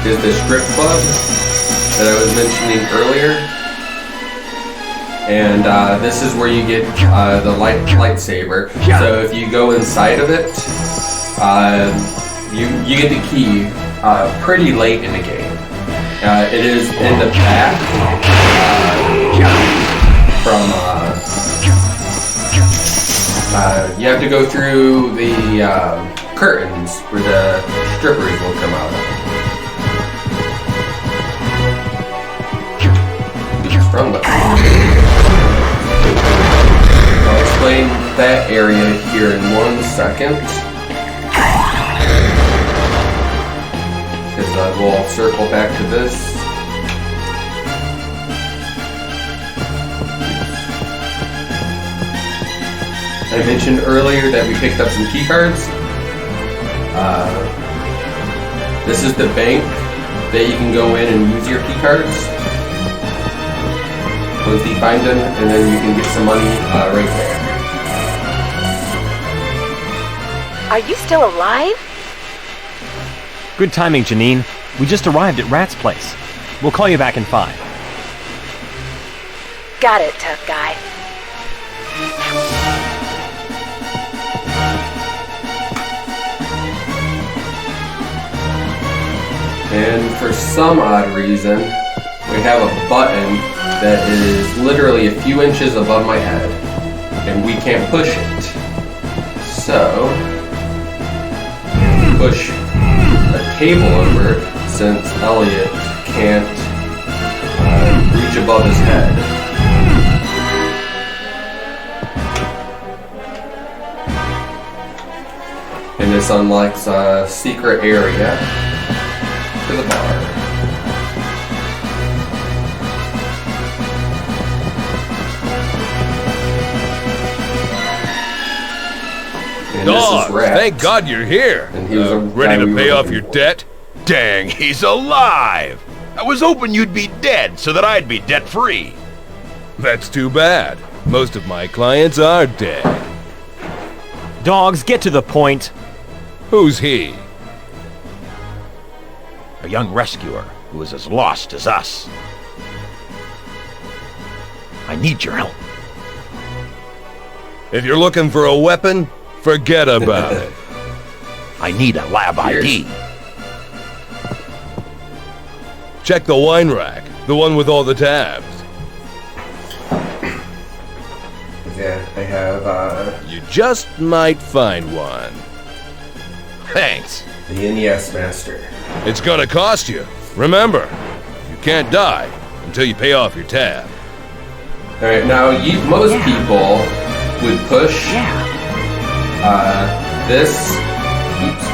is the strip club that I was mentioning earlier. and this is where you get the lightsaber. So if you go inside of it, you get the key pretty late in the game. It is in the back you have to go through the curtains where the strippers will come out of. Strong button. I'll explain that area here in 1 second. Because we'll circle back to this. I mentioned earlier that we picked up some key cards. This is the bank that you can go in and use your key cards. Once you find them, and then you can get some money right there. Are you still alive? Good timing, Janine. We just arrived at Rat's place. We'll call you back in 5. Got it, tough guy. And for some odd reason, we have a button that is literally a few inches above my head, and we can't push it. So, push a table over since Elliot can't reach above his head. And this unlocks a secret area to the bar. And this is Rat. Thank God you're here. And he was ready to pay off your debt? Dang, he's alive! I was hoping you'd be dead so that I'd be debt-free. That's too bad. Most of my clients are dead. Dogs, get to the point. Who's he? A young rescuer who is as lost as us. I need your help. If you're looking for a weapon, forget about it. I need a lab ID. Check the wine rack, the one with all the tabs. Yeah, I have, You just might find one. Thanks. the NES Master. It's gonna cost you. Remember, you can't die until you pay off your tab. Alright, now most people would push this. Oops.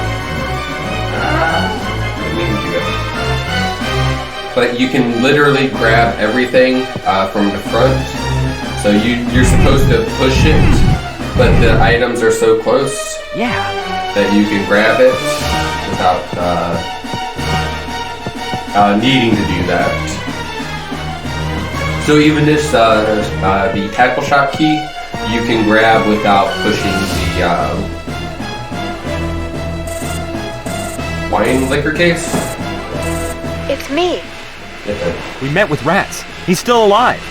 But you can literally grab everything from the front. So you're supposed to push it, but the items are so close that you can grab it without needing to do that. So even this, the tackle shop key, you can grab without pushing the wine liquor case. It's me. We met with Rats. He's still alive.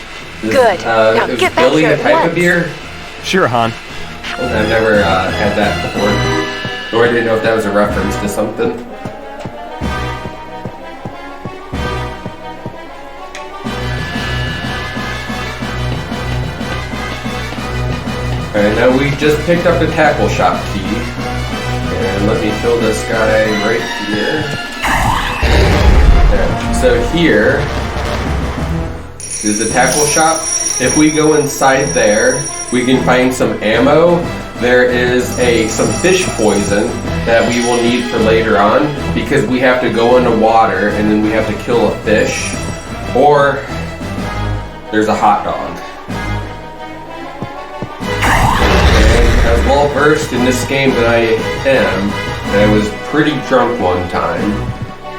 Good. Now get back Billy here the at type of once. Sure, beer? Han. I've never had that before. Or I didn't know if that was a reference to something. Alright, now we just picked up the tackle shop key. And let me kill this guy right here. Okay, so here is the tackle shop. If we go inside there, we can find some ammo. There is some fish poison that we will need for later on because we have to go into water and then we have to kill a fish. Or there's a hot dog. And as well versed in this game that I am, I was pretty drunk one time.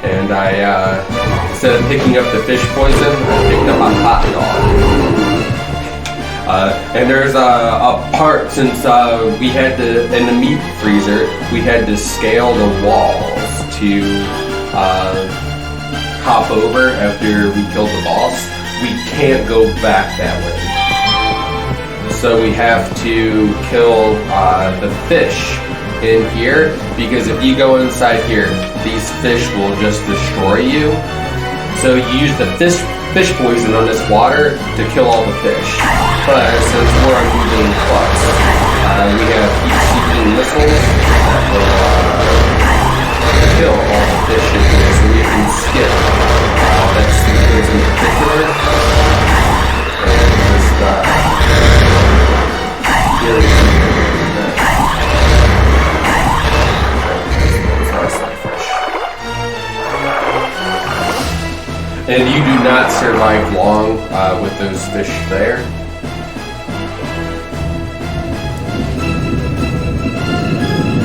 And I, instead of picking up the fish poison, I picked up a hot dog. And there's a part, since we had to, in the meat freezer, we had to scale the walls to hop over after we killed the boss. we can't go back that way. So we have to kill the fish in here, because if you go inside here, these fish will just destroy you. So you use the fish poison on this water to kill all the fish. But since we're on moving flux, we have heat-seeking missiles that will kill all the fish in here, so we can skip that sequence in particular. And just and you do not survive long with those fish there.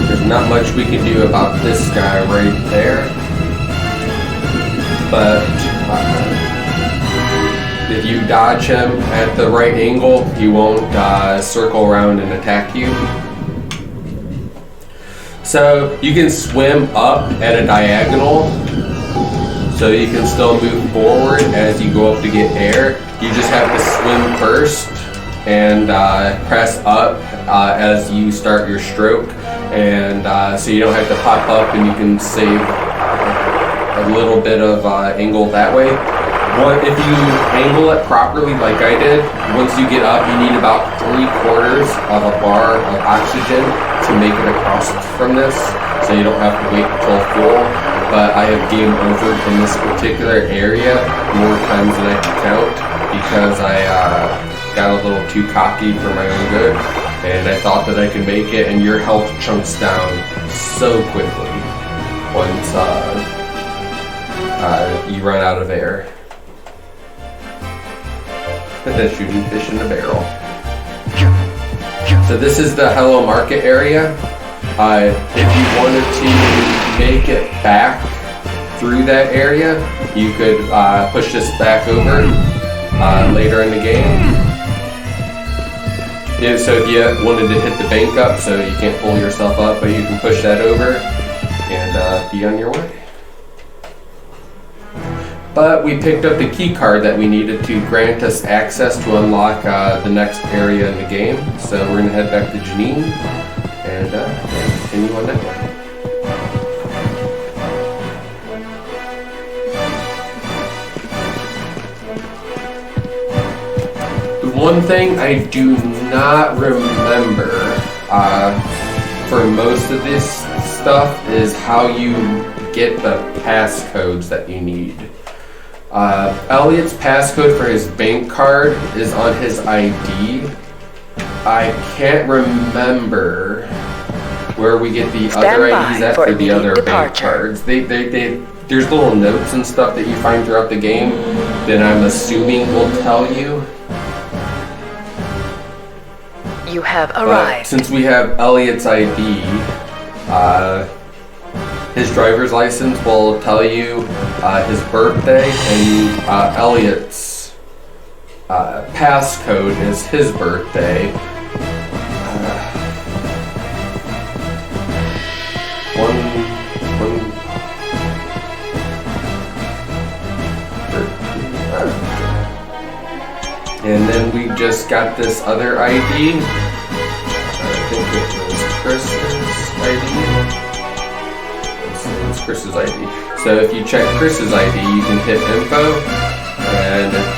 There's not much we can do about this guy right there. But if you dodge him at the right angle, he won't circle around and attack you. So you can swim up at a diagonal, so you can still move forward as you go up to get air. You just have to swim first and press up as you start your stroke, and so you don't have to pop up, and you can save a little bit of angle that way. If you angle it properly like I did, once you get up, you need about 3/4 of a bar of oxygen to make it across from this, so you don't have to wait until full. But I have game over from this particular area more times than I can count, because I got a little too cocky for my own good, and I thought that I could make it, and your health chunks down so quickly once you run out of air. Shooting fish in a barrel. So this is the Hello Market area. If you wanted to make it back through that area, you could push this back over later in the game. Yeah, so if you wanted to hit the bank up, so you can't pull yourself up, but you can push that over and be on your way. But we picked up the key card that we needed to grant us access to unlock the next area in the game. So we're going to head back to Janine and continue on that way. The one thing I do not remember for most of this stuff is how you get the passcodes that you need. Elliot's passcode for his bank card is on his ID. I can't remember where we get the other IDs at for the other bank cards. There's little notes and stuff that you find throughout the game that I'm assuming will tell you. You have arrived. Since we have Elliot's ID, his driver's license will tell you his birthday, and Elliot's passcode is his birthday. And then we just got this other ID. I think it was Chris's ID. It's Chris's ID. So if you check Chris's ID, you can hit info, and it,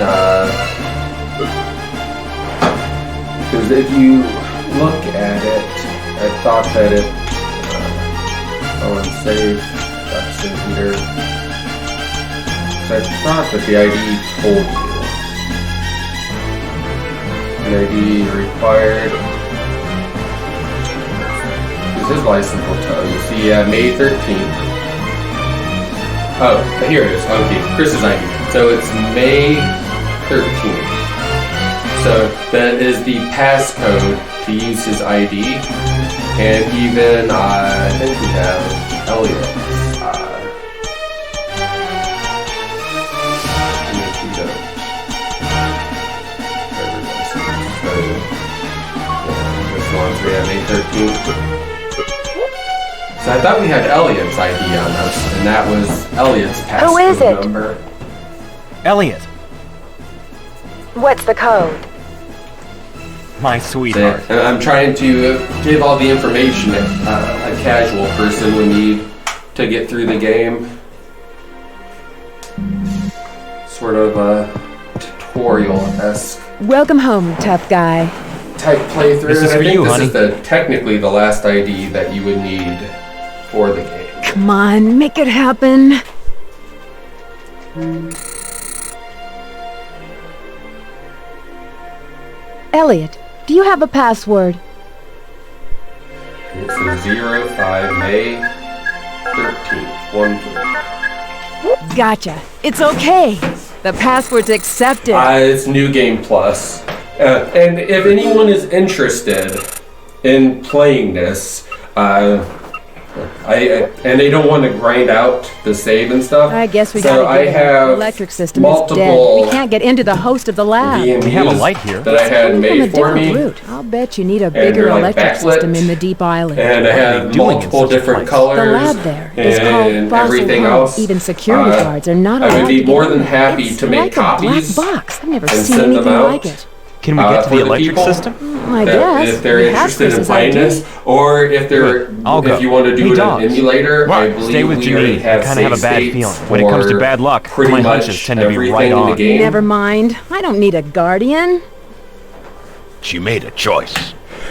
because if you look at it, I thought that it, oh, and save, that's in here. So I thought that the ID told you. An ID required. Because his license will tell you. See, May 13th. Oh, here it is. Okay, Chris's ID. So it's May 13th. So that is the passcode to use his ID. And even, I think we have Elliot's. May 13th. So I thought we had Elliot's ID on us, and that was Elliot's passcode number. Elliot. What's the code? My sweetheart. And I'm trying to give all the information that a casual person would need to get through the game. Sort of tutorial-esque Welcome home, tough guy. type playthrough. This is and I for think you, this honey. is technically the last ID that you would need for the game. Come on, make it happen. Elliot, do you have a password? It's a 05 May 13th, 13. Gotcha. It's okay. The password's accepted. It's New Game Plus. And if anyone is interested in playing this, and they don't want to grind out the save and stuff. I guess we so gotta I get it. have The electric system is dead. We can't get into the host of the lab. VMUs We have a light here. that I had Coming from a made for different me. route. I'll bet you need a bigger they're, like, electric backlit. system in the deep island. And I have doing in multiple such a different place? colors. The lab there is called and Fossil everything Home. else. Even security guards are not I allowed would be to get more in. than happy It's to make like copies a black box. I've never and seen send them anything out. like it. Can we get to for the the electric people. system? I that guess. if they're We have interested in Chris's playing ID. this, or if they're I'll go. if you want to do Hey, an dogs. emulator, I believe Stay with we already Janine. have I kind of have a save bad states feeling. When it comes to for bad luck, pretty my much hunches tend to be everything right in the on. game. Never mind. I don't need a guardian. She made a choice.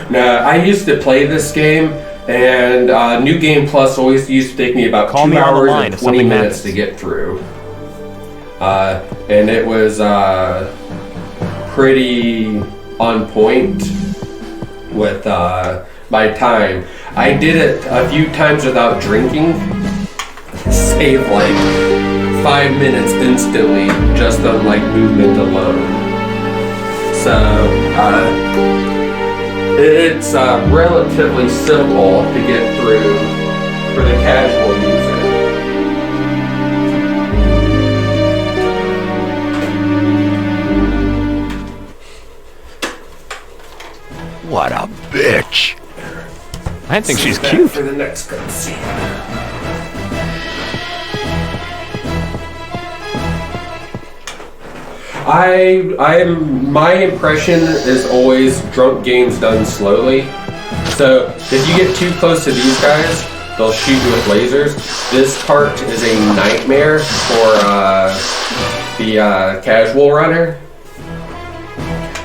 Now, I used to play this game, and New Game Plus always used to take me about Call 2 me on the hours line and if 20 something minutes happens. to get through. And it was pretty on point with my time. I did it a few times without drinking. Saved like 5 minutes instantly just on like movement alone. So it's relatively simple to get through for the casual user. What a bitch. I think she's Back cute. for the next cutscene. My impression is always drunk games done slowly. So if you get too close to these guys, they'll shoot you with lasers. This part is a nightmare for the casual runner.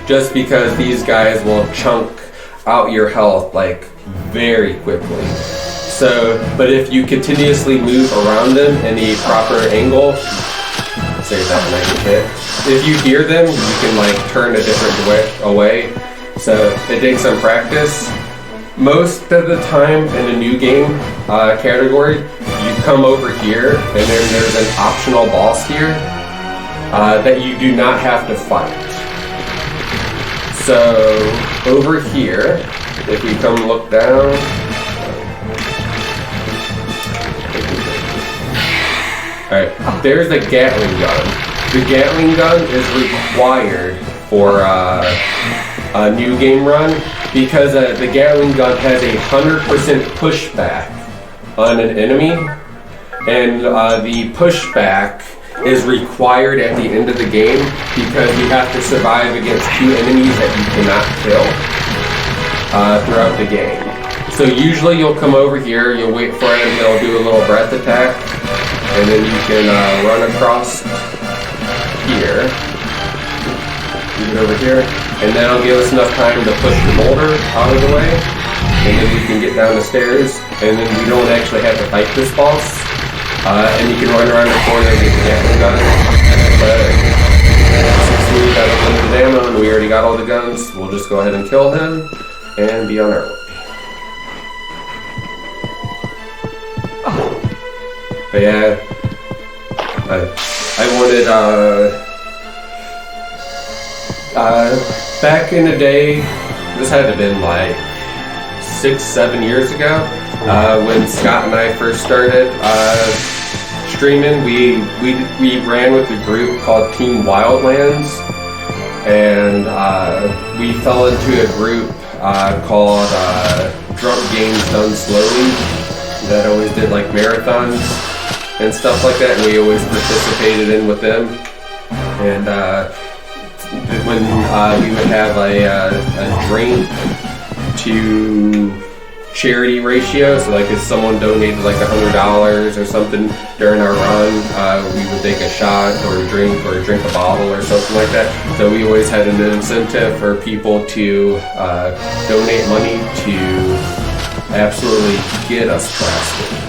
Just because these guys will chunk out your health like very quickly. So, but if you continuously move around them in the proper angle, say that when I get hit. If you hear them, you can like turn a different away. So it takes some practice. Most of the time in a new game category, you come over here and then there's an optional boss here that you do not have to fight. So over here, if we come look down, alright, there's the Gatling gun. The Gatling gun is required for a new game run because the Gatling gun has 100% pushback on an enemy, and the pushback is required at the end of the game because you have to survive against 2 enemies that you cannot kill throughout the game. So usually you'll come over here, you'll wait for him, he'll do a little breath attack, and then you can run across here, move it over here, and that'll give us enough time to push the boulder out of the way, and then we can get down the stairs, and then we don't actually have to fight this boss. And you can run around the corner and get the Gatling gun. But since we got unlimited ammo and we already got all the guns, we'll just go ahead and kill him and be on our way. But yeah, I wanted, back in the day, this had to have been like 6-7 years ago, when Scott and I first started streaming, we ran with a group called Team Wildlands, and we fell into a group called Drunk Games Done Slowly that always did like marathons and stuff like that, and we always participated in with them. And when we would have a drink to charity ratio, so like if someone donated like $100 or something during our run, we would take a shot or drink a bottle or something like that. So we always had an incentive for people to donate money to absolutely get us plastic.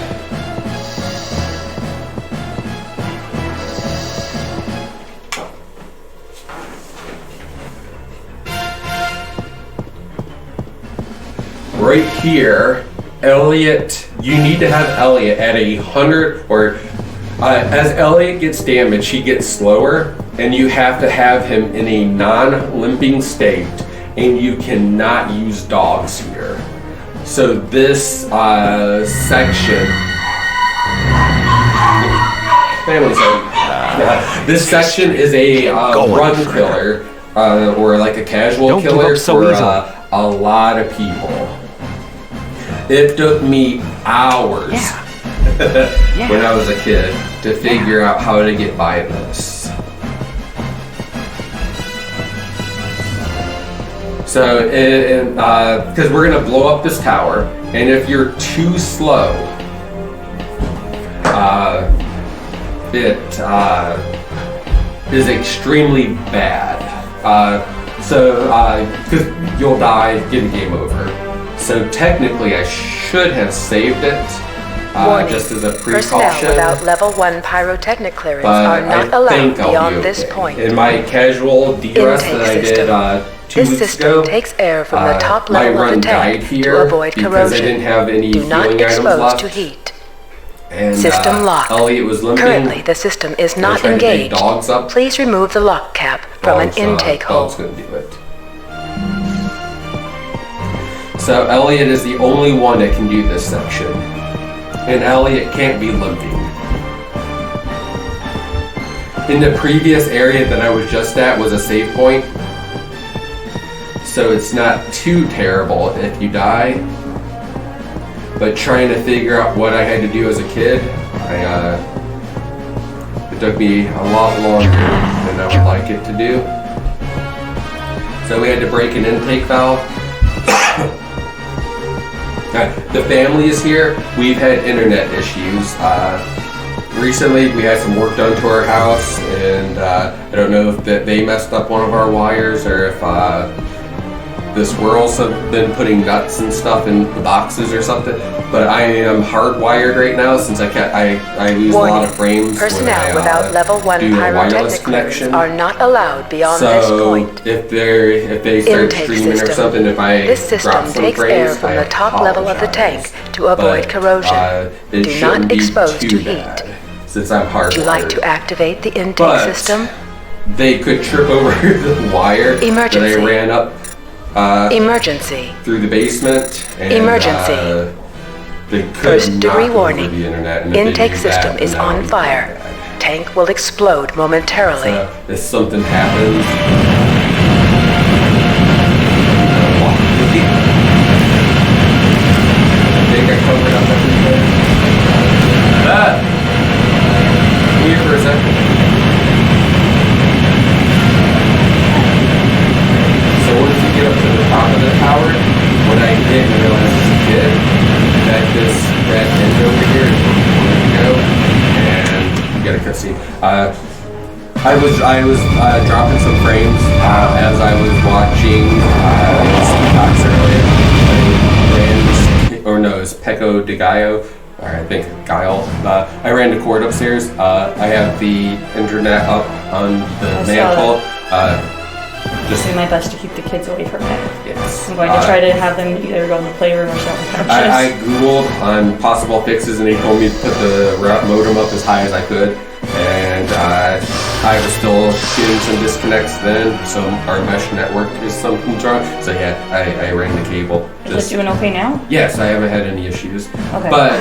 Right here, Elliot, you need to have Elliot at 100, or as Elliot gets damaged, he gets slower, and you have to have him in a non-limping state, and you cannot use dogs here. So this section, this section is a run killer, or like a casual killer for a lot of people. It took me hours when I was a kid to figure out how to get by this. So, because we're gonna blow up this tower, and if you're too slow, it is extremely bad. Because you'll die, get the game over. So technically, I should have saved it, just as a precaution. Personnel without level 1 pyrotechnic clearance are not allowed beyond this point. In my casual DRS that I did 2 weeks ago, takes air from the top level my of run the tank died here to avoid because corrosion. I didn't have any Do not fueling items expose left. to heat. And, System lock. Elliot was limping. Currently, the system is not trying to take engaged. dogs up. Please remove the lock cap from an intake hole. Dog's gonna do it. So Elliot is the only one that can do this section. And Elliot can't be limping. In the previous area that I was just at was a save point. So it's not too terrible if you die. But trying to figure out what I had to do as a kid, it took me a lot longer than I would like it to do. So we had to break an intake valve. The family is here. We've had internet issues. Recently, we had some work done to our house, and I don't know if they messed up one of our wires or if the squirrels have been putting nuts and stuff in the boxes or something. But I am hardwired right now since I lose a lot of frames Personnel when I without level 1 do a wireless pyrotechnic clearance connection. are not allowed beyond this point. So if they start Intake streaming system. or something, if I This drop system some takes frames, air from I the top level of the tank apologize. to avoid But, corrosion. it Do shouldn't not be expose too to bad, heat. since I'm hardwired. Would you like to activate the intake But system? they could trip over the wire Emergency. that I ran up Emergency. through the basement. And, Emergency. they could First knock degree over warning. the internet, and if they Intake do system that, is then that on would be fire. bad. Tank will explode momentarily. So if something happens, I think I covered up everything. Come here for a second. So once you get up to the top of the tower, what I didn't realize as a kid, that this red end over here is where we wanted to go, and you got a cutscene. I was dropping some frames as I was watching Seacox earlier. It's Pecco de Gallo, or I think Guile. I ran the cord upstairs. I have the internet up on the mantle. Just doing my best to keep the kids away from it. Yes. I'm going to try to have them either go in the playroom or something. I googled on possible fixes, and they told me to put the modem up as high as I could, and I was still getting some disconnects then, so our mesh network is something's wrong. So yeah, I ran the cable. Is it doing okay now? Yes, I haven't had any issues. Okay. But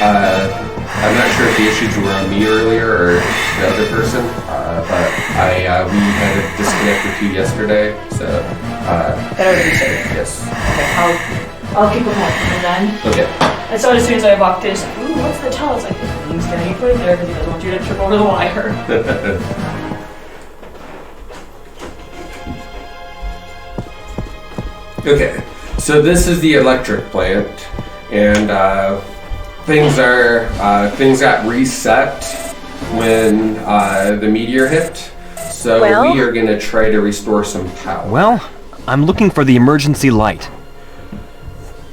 I'm not sure if the issues were on me earlier or the other person. But we had a disconnect or two yesterday, so. But everything's safe. Yes. Okay, I'll keep them up, and then. Okay. And so as soon as I walked in, it's like, ooh, what's the tell? It's like, he's getting you put it there because he doesn't want you to trip over the wire. Okay, so this is the electric plant, and things got reset when the meteor hit. So we are gonna try to restore some power. Well, I'm looking for the emergency light.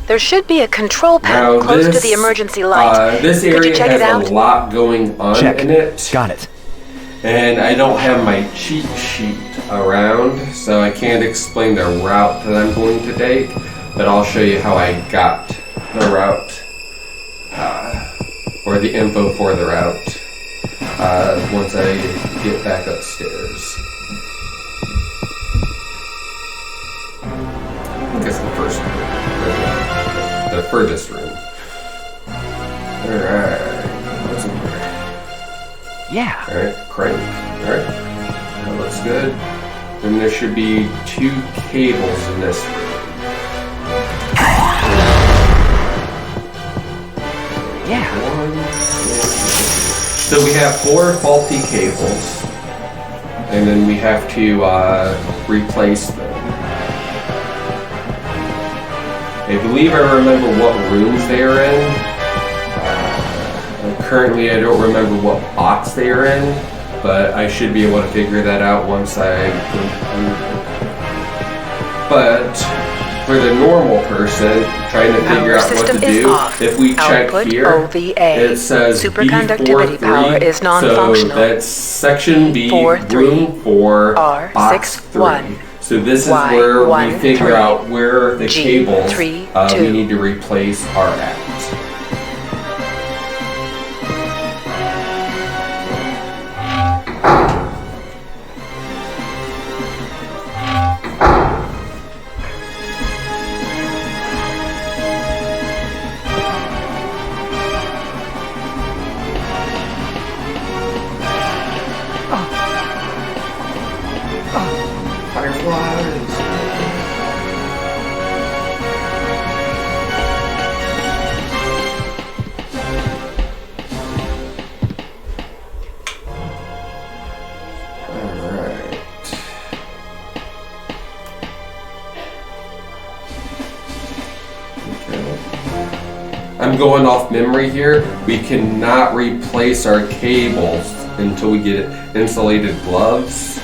There should be a control panel close to the emergency light. This Could you area check has it out? a lot going on in it. Got it. And I don't have my cheat sheet around, so I can't explain the route that I'm going to take, but I'll show you how I got the route, or the info for the route, once I get back upstairs. I guess the first room, or the furthest room. Alright, what's in here? Yeah. Alright, crank. Alright, that looks good. Then there should be 2 cables in this room. Yeah. 1, 2. So we have 4 faulty cables, and then we have to replace them. I believe I remember what rooms they are in. Currently, I don't remember what box they are in, but I should be able to figure that out once But for the normal person trying to figure out what to do, if we check here, it says superconductivity power is non-functional. So that's section B, room 4, box 3. So this is where we figure out where the cables we need to replace are at. Fireflies. Alright. Okay. I'm going off memory here. We cannot replace our cables until we get insulated gloves.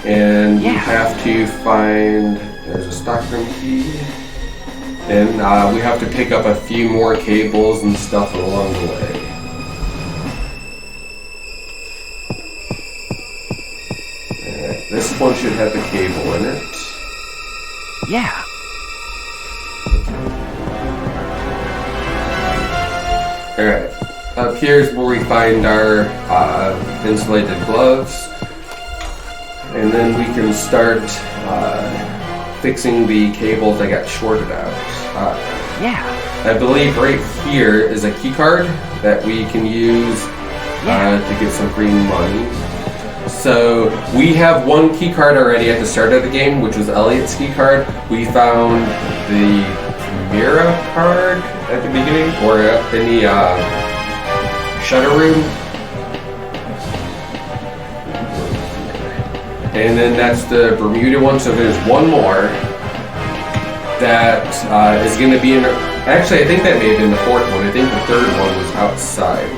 And we have to find, there's a stockroom key, and we have to pick up a few more cables and stuff along the way. Alright, this one should have the cable in it. Yeah. Alright, up here's where we find our insulated gloves. And then we can start fixing the cables that got shorted out. I believe right here is a key card that we can use to get some free money. So we have one key card already at the start of the game, which was Elliot's key card. We found the Mira card at the beginning, or in the shutter room. And then that's the Bermuda one, so there's one more that is going to be in. Actually, I think that may have been the 4th one. I think the 3rd one was outside.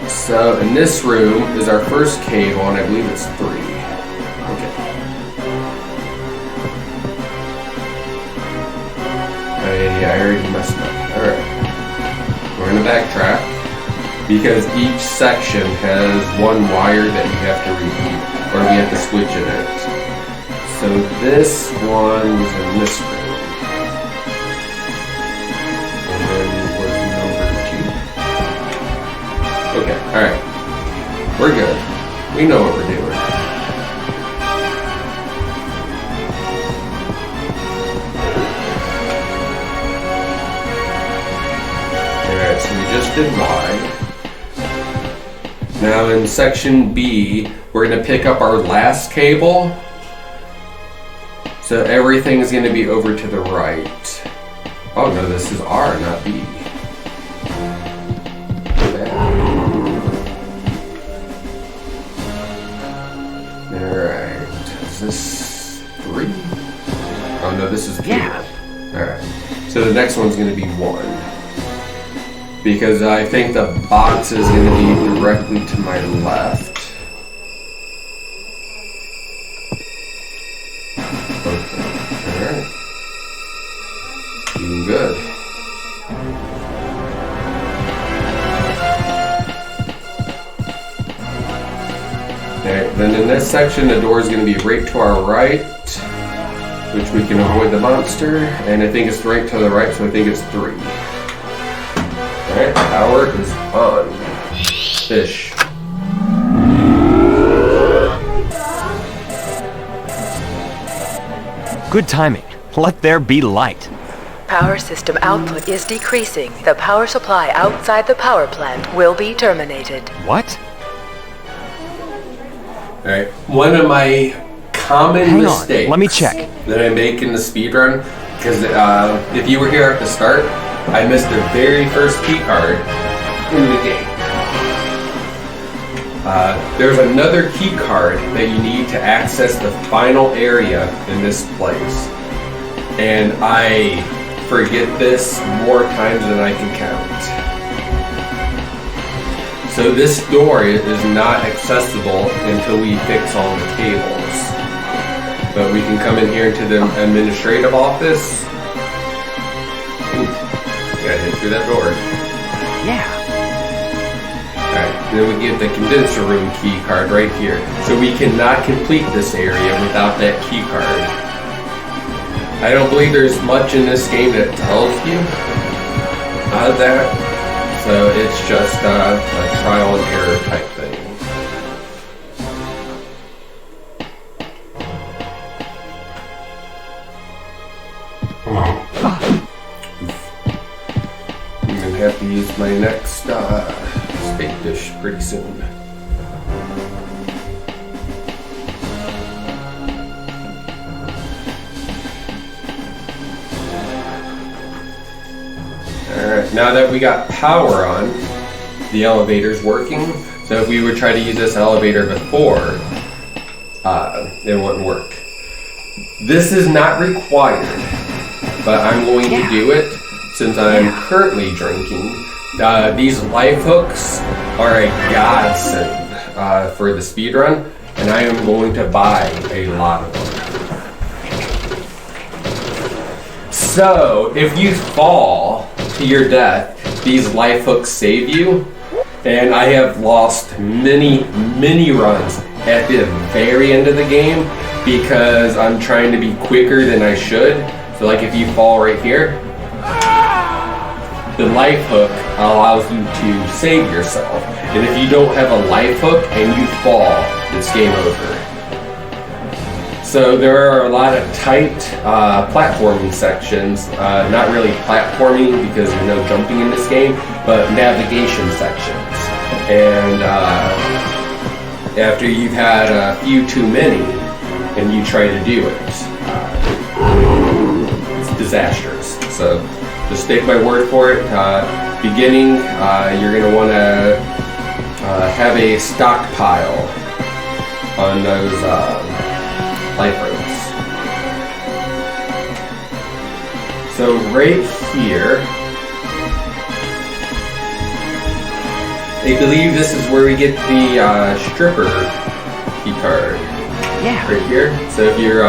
So in this room is our first cable, and I believe it's 3. Okay. Yeah, I already messed up. Alright. We're going to backtrack, because each section has one wire that you have to repeat, or we have to switch in it. So this one was in this room. And then was number 2. Okay, alright. We're good. We know what we're doing. Alright, so we just did Y. Now in section B, we're going to pick up our last cable. So everything is going to be over to the right. Oh no, this is R, not B. Alright, is this 3? Oh no, this is 2. Alright, So the next one's going to be 1. Because I think the box is going to be directly to my left. Okay, alright. Doing good. Okay, then in this section, the door is going to be right to our right, which we can avoid the monster, and I think it's right to the right, so I think it's 3. Alright, power is on. Fish. Good timing. Let there be light. Power system output is decreasing. The power supply outside the power plant will be terminated. What? Alright, one of my common Hang mistakes on, let me check. that I make in the speedrun, because if you were here at the start, I missed the very first key card in the game. There's another key card that you need to access the final area in this place. And I forget this more times than I can count. So this door is not accessible until we fix all the cables. But we can come in here into the administrative office. Gotta hit through that door. Yeah. Alright, then we get the condenser room key card right here. So we cannot complete this area without that key card. I don't believe there's much in this game that tells you that. So it's just a trial and error type thing. I'm gonna have to use my next steak dish pretty soon. Alright, now that we got power on, the elevator's working. So if we would try to use this elevator before, it wouldn't work. This is not required, but I'm going to do it since I'm currently drinking. These life hooks are a godsend for the speedrun, and I am going to buy a lot of them. So, if you fall to your death, these life hooks save you, and I have lost many runs at the very end of the game because I'm trying to be quicker than I should. So like if you fall right here, the life hook allows you to save yourself. And if you don't have a life hook and you fall, it's game over. So there are a lot of tight platforming sections, not really platforming because there's no jumping in this game, but navigation sections. And after you've had a few too many and you try to do it, it's disastrous. So just take my word for it. Beginning, you're going to want to have a stockpile on those life ropes. So right here, I believe this is where we get the stripper key card. Yeah. Right here. So if you're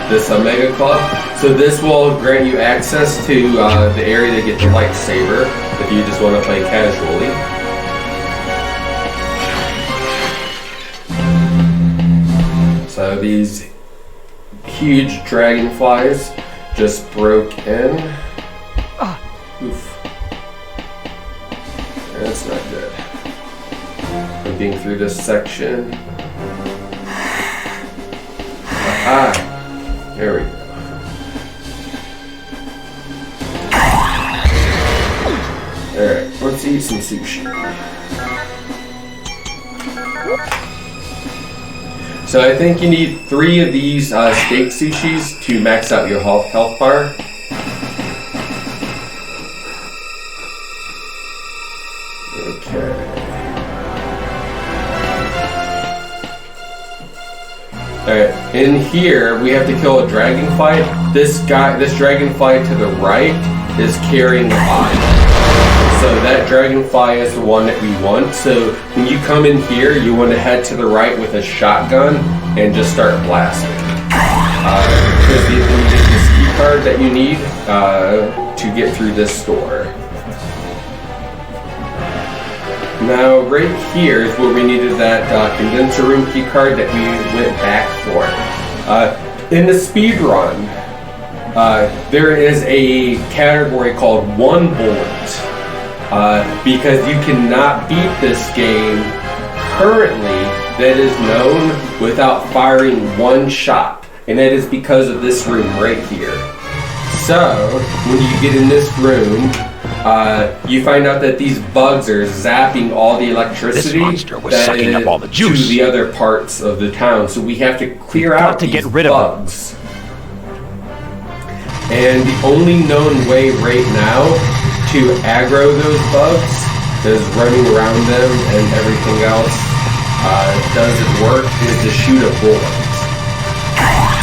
this Omega Club, so this will grant you access to the area to get the lightsaber if you just want to play casually. So these huge dragonflies just broke in. Oof. That's not good. Looking through this section. Aha! There we go. Alright, let's eat some sushi. So I think you need 3 of these steak sushis to max out your health bar. Okay. Alright, in here we have to kill a dragonfly. This dragonfly to the right is carrying the body. So that dragonfly is the one that we want. So when you come in here, you want to head to the right with a shotgun and just start blasting. Because you can get this key card that you need to get through this door. Now right here is where we needed that condenser room key card that we went back for. In the speed run, there is a category called one bullet. Because you cannot beat this game currently that is known without firing one shot. And that is because of this room right here. So, when you get in this room, you find out that these bugs are zapping all the electricity This monster was sucking up all the juice to the other parts of the town. So we have to clear out to these get rid bugs. And the only known way right now to aggro those bugs is running around them, and everything else doesn't work, is to shoot a bullet.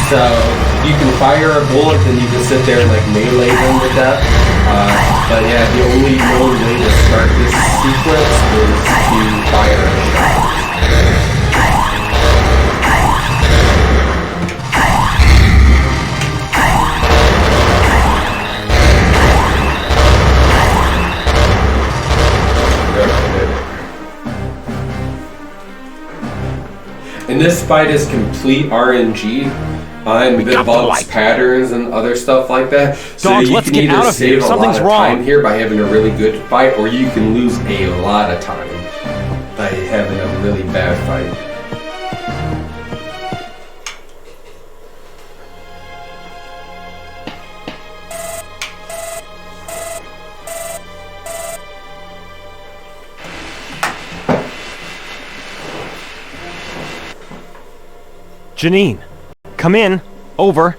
So you can fire a bullet and you can sit there and like melee them to death. But yeah, the only known way to start this sequence is to fire a shot. And this fight is complete RNG. And the bugs, patterns, and other stuff like that. So Dogs, you let's can get either out of here. save a Something's lot of wrong. time here by having a really good fight, or you can lose a lot of time by having a really bad fight. Janine, come in. Over.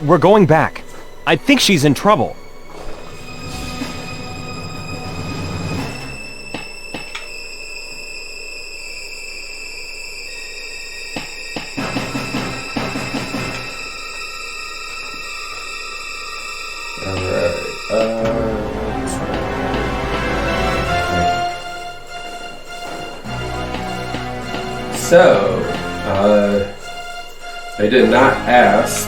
We're going back. I think she's in trouble. So, I did not ask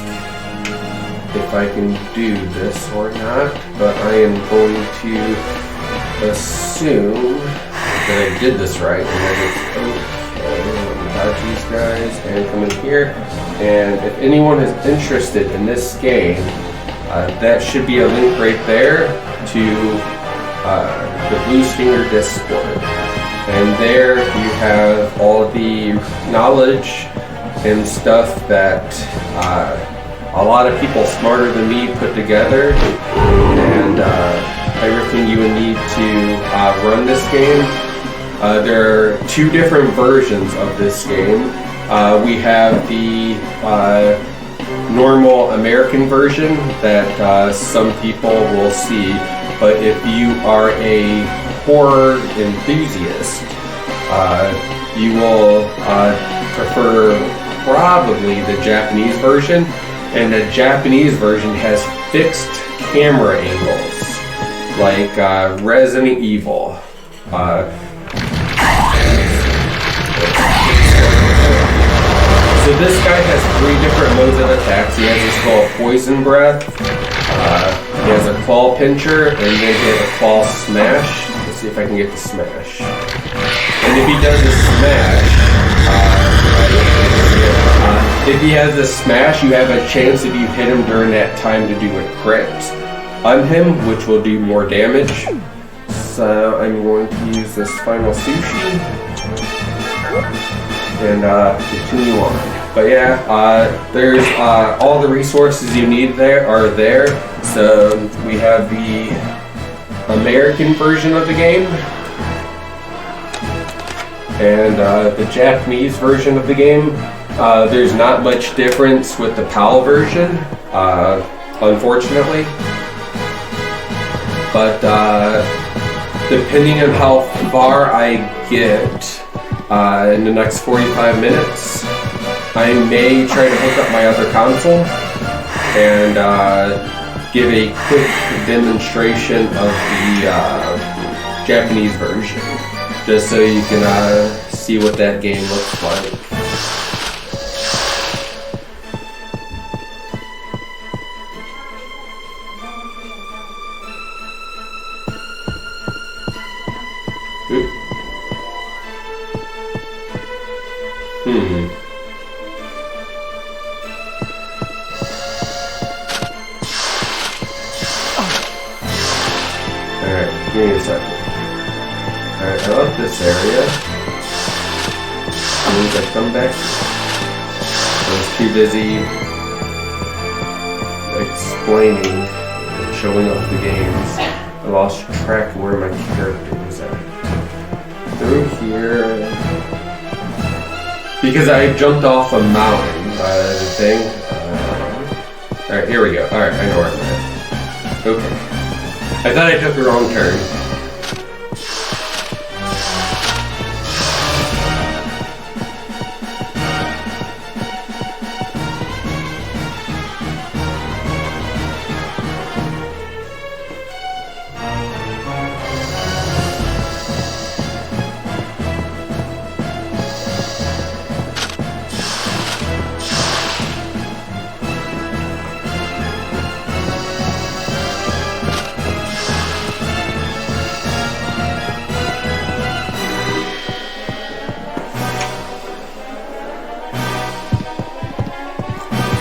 if I can do this or not, but I am going to assume that I did this right and that it's okay. Let me dodge these guys and come in here. And if anyone is interested in this game, that should be a link right there to the Blue Stinger Discord. And there you have all the knowledge and stuff that a lot of people smarter than me put together, and everything you would need to run this game. There are two different versions of this game. We have the normal American version that some people will see, but if you are a horror enthusiast, you will prefer probably the Japanese version, and the Japanese version has fixed camera angles, like Resident Evil. So this guy has 3 different modes of attacks. He has what's called Poison Breath, he has a Claw Pincher, and then he has a Claw Smash. Let's see if I can get the Smash. And if he does a Smash, if he has a Smash, you have a chance if you hit him during that time to do a crit on him, which will do more damage. So I'm going to use this final sushi and continue on. But yeah, there's all the resources you need there are there. So we have the American version of the game and the Japanese version of the game. There's not much difference with the PAL version, unfortunately. But depending on how far I get in the next 45 minutes, I may try to hook up my other console and give a quick demonstration of the Japanese version, just so you can see what that game looks like. Alright, give me a second. Alright, I left this area. As soon as I come back, I was too busy explaining and showing off the games. I lost track of where my character was at. Through here. Because I jumped off a mountain, thing. Alright, here we go. Alright, I know where I'm at. Okay. I thought I took the wrong turn.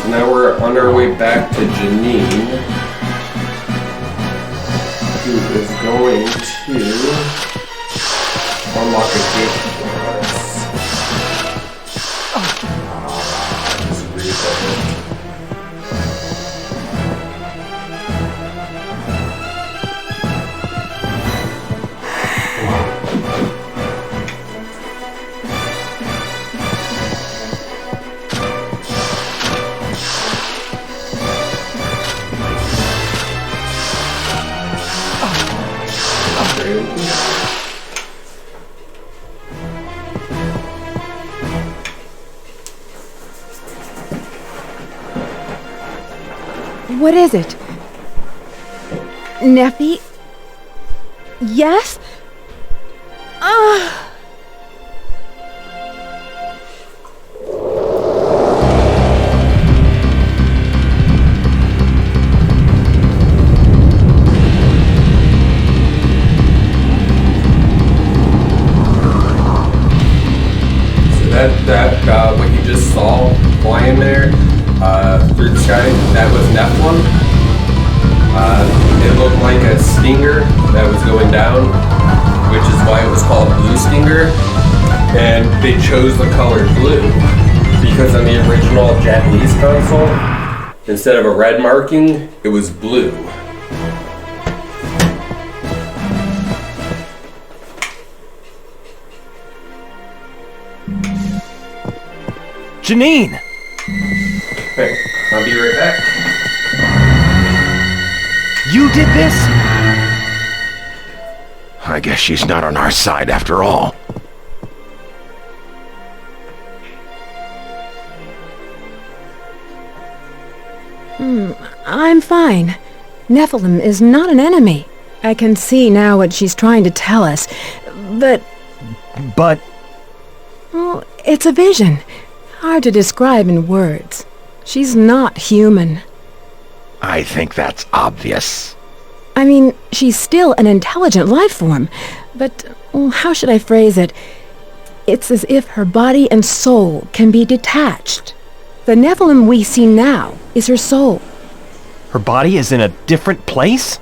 Now we're on our way back to Janine, who is going to unlock a gate for us. Just read that. What is it? Neffy? Yes? That what you just saw flying there through the sky, that was Nephilim. It looked like a stinger that was going down, which is why it was called Blue Stinger. And they chose the color blue because on the original Japanese console, instead of a red marking, it was blue. Janine! Hey, I'll be right back. You did this? I guess she's not on our side after all. I'm fine. Nephilim is not an enemy. I can see now what she's trying to tell us, but... Oh, it's a vision. Hard to describe in words. She's not human. I think that's obvious. I mean, she's still an intelligent life form, but how should I phrase it? It's as if her body and soul can be detached. The Nephilim we see now is her soul. Her body is in a different place?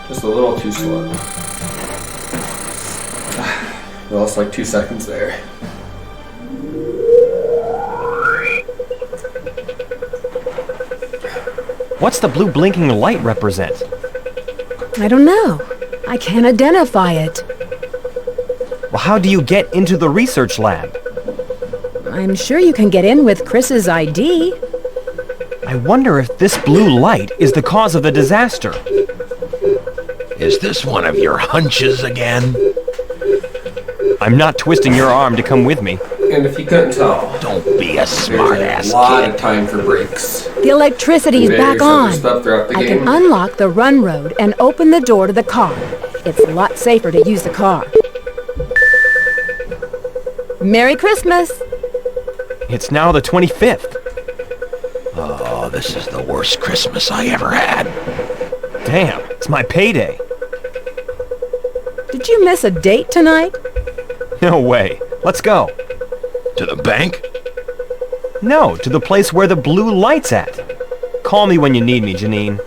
Just a little too slow. We lost like 2 seconds there. What's the blue blinking light represent? I don't know. I can't identify it. Well, how do you get into the research lab? I'm sure you can get in with Chris's ID. I wonder if this blue light is the cause of the disaster. Is this one of your hunches again? I'm not twisting your arm to come with me. And if you couldn't tell, Don't be a there's smart-ass a lot kid. of time for breaks. The electricity's You back yourself on. your stuff throughout the I game. can unlock the run road and open the door to the car. It's a lot safer to use the car. Merry Christmas! It's now the 25th. Oh, this is the worst Christmas I ever had. Damn, it's my payday. Did you miss a date tonight? No way. Let's go. To the bank? No, to the place where the blue light's at. Call me when you need me, Janine.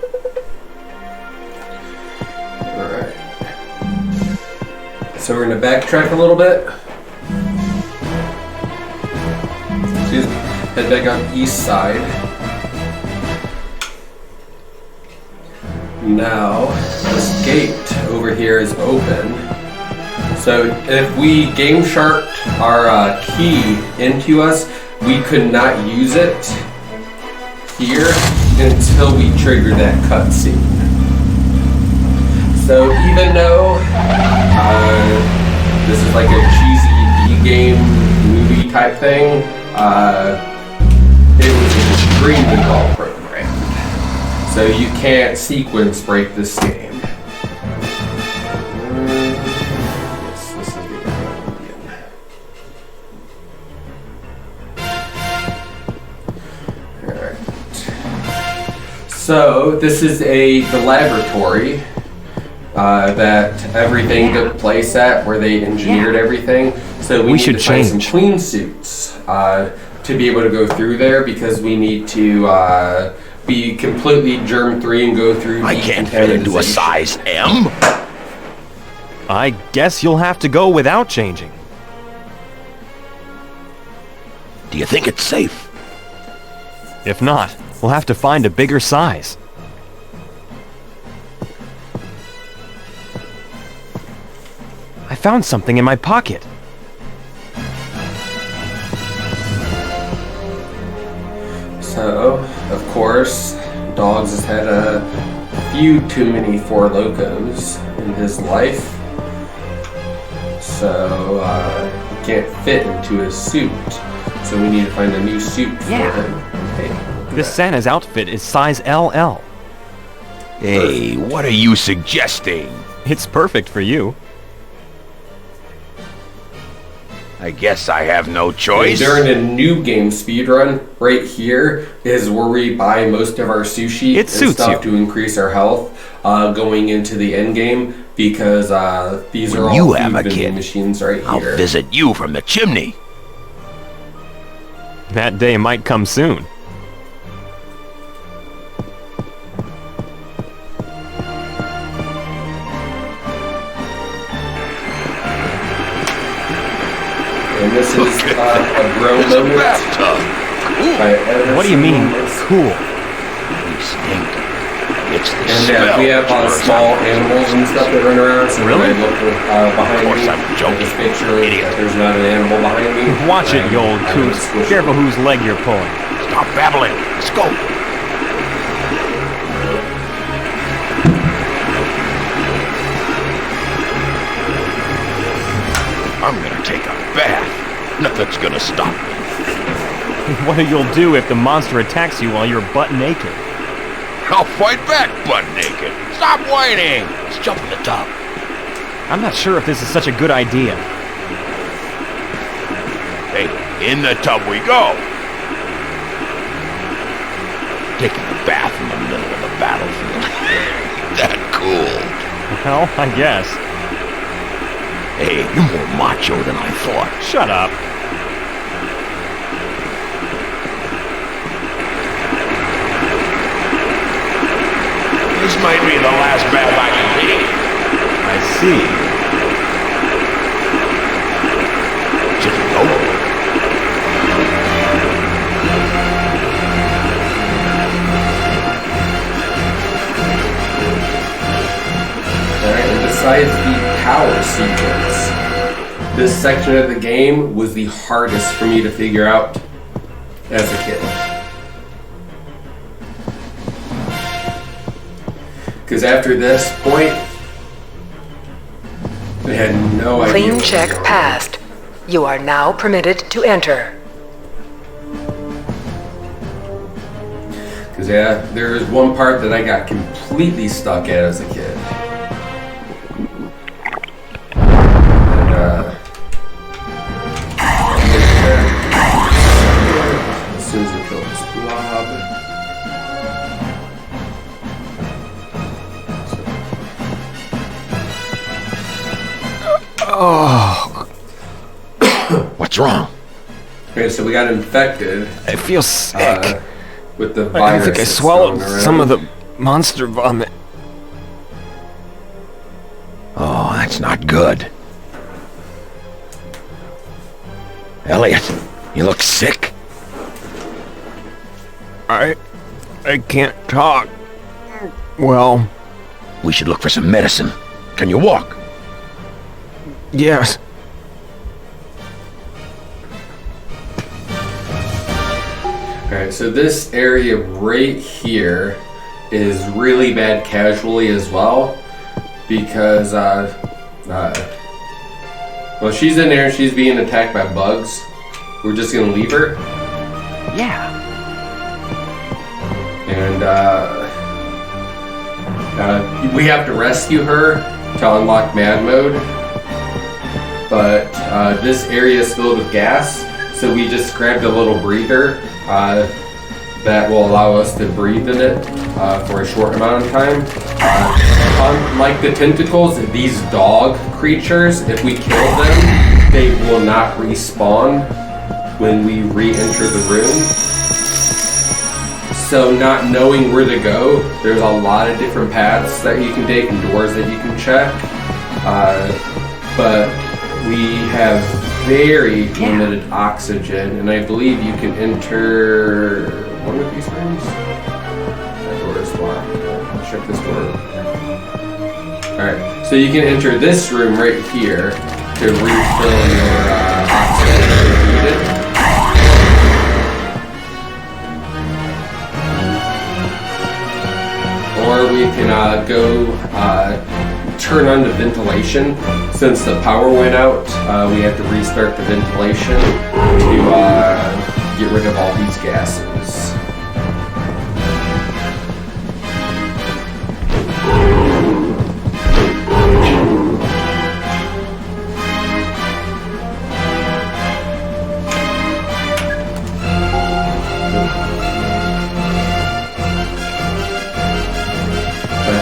Alright. So we're going to backtrack a little bit. Excuse me. Head back on east side. Now, this gate over here is open. So if we game sharked our key into us, we could not use it here until we trigger that cutscene. So even though this is like a cheesy B-game movie type thing, it was extremely well programmed. So you can't sequence break this game. Yes, this is the Alright. So this is the laboratory that everything took place at, where they engineered everything. So we need should to find some change. clean suits to be able to go through there, because we need to be completely germ-free and go through. I can't fit into a size M. I guess you'll have to go without changing. Do you think it's safe? If not, we'll have to find a bigger size. I found something in my pocket. So, of course, Dogs has had a few too many Four Locos in his life. So, he can't fit into his suit. So we need to find a new suit for him. Okay. This Santa's outfit is size LL. Hey, what are you suggesting? It's perfect for you. I guess I have no choice. During the new game speedrun, right here is where we buy most of our sushi It and suits stuff you. to increase our health going into the end game, because these When are all you food have a vending kid, machines right I'll here. visit you from the chimney. That day might come soon. And this is a bro It's a moment. bathtub. Cool. by Ever What do you mean, Seen. cool? We stink. It's the And smell. we have small animals and stuff that run around, so when I Really? look behind Of course me, I'm I joking, just make sure idiot. that there's not an animal behind me. Watch it, And you old I coot. just squish it. Careful whose leg you're pulling. Stop babbling. Let's go. I'm gonna take a bath. Nothing's gonna stop me. What you'll do if the monster attacks you while you're butt naked? I'll fight back butt naked. Stop whining. Let's jump in the tub. I'm not sure if this is such a good idea. Hey, in the tub we go. Taking a bath in the middle of the battlefield. That cool. Well, I guess. Hey, you're more macho than I thought. Shut up. This might be the last bath I can take. I see. Just go. Alright, and besides the power sequence, this section of the game was the hardest for me to figure out as a kid. Because after this point, I had no idea. Clean check passed. You are now permitted to enter. Because yeah, there is one part that I got completely stuck at as a kid. And as soon as we kill this blob. Oh. What's wrong? Okay, so we got infected. I feel sick. With the I virus. think I that's swallowed going around. some of the monster vomit. Oh, that's not good. Elliot, you look sick. I can't talk. Well, we should look for some medicine. Can you walk? Yes. Alright, so this area right here is really bad casualty as well. Because, well, she's in there, she's being attacked by bugs. We're just gonna leave her. Yeah. And, we have to rescue her to unlock Mad Mode. But, this area is filled with gas, so we just grabbed a little breather that will allow us to breathe in it for a short amount of time. Unlike the tentacles, these dog creatures, if we kill them, they will not respawn when we re-enter the room. So not knowing where to go, there's a lot of different paths that you can take and doors that you can check. But we have very limited oxygen, and I believe you can enter one of these rooms. That door is locked. I'll check this door. Alright, so you can enter this room right here to refill your oxygen if needed. Or we can go turn on the ventilation. Since the power went out, we have to restart the ventilation to get rid of all these gases.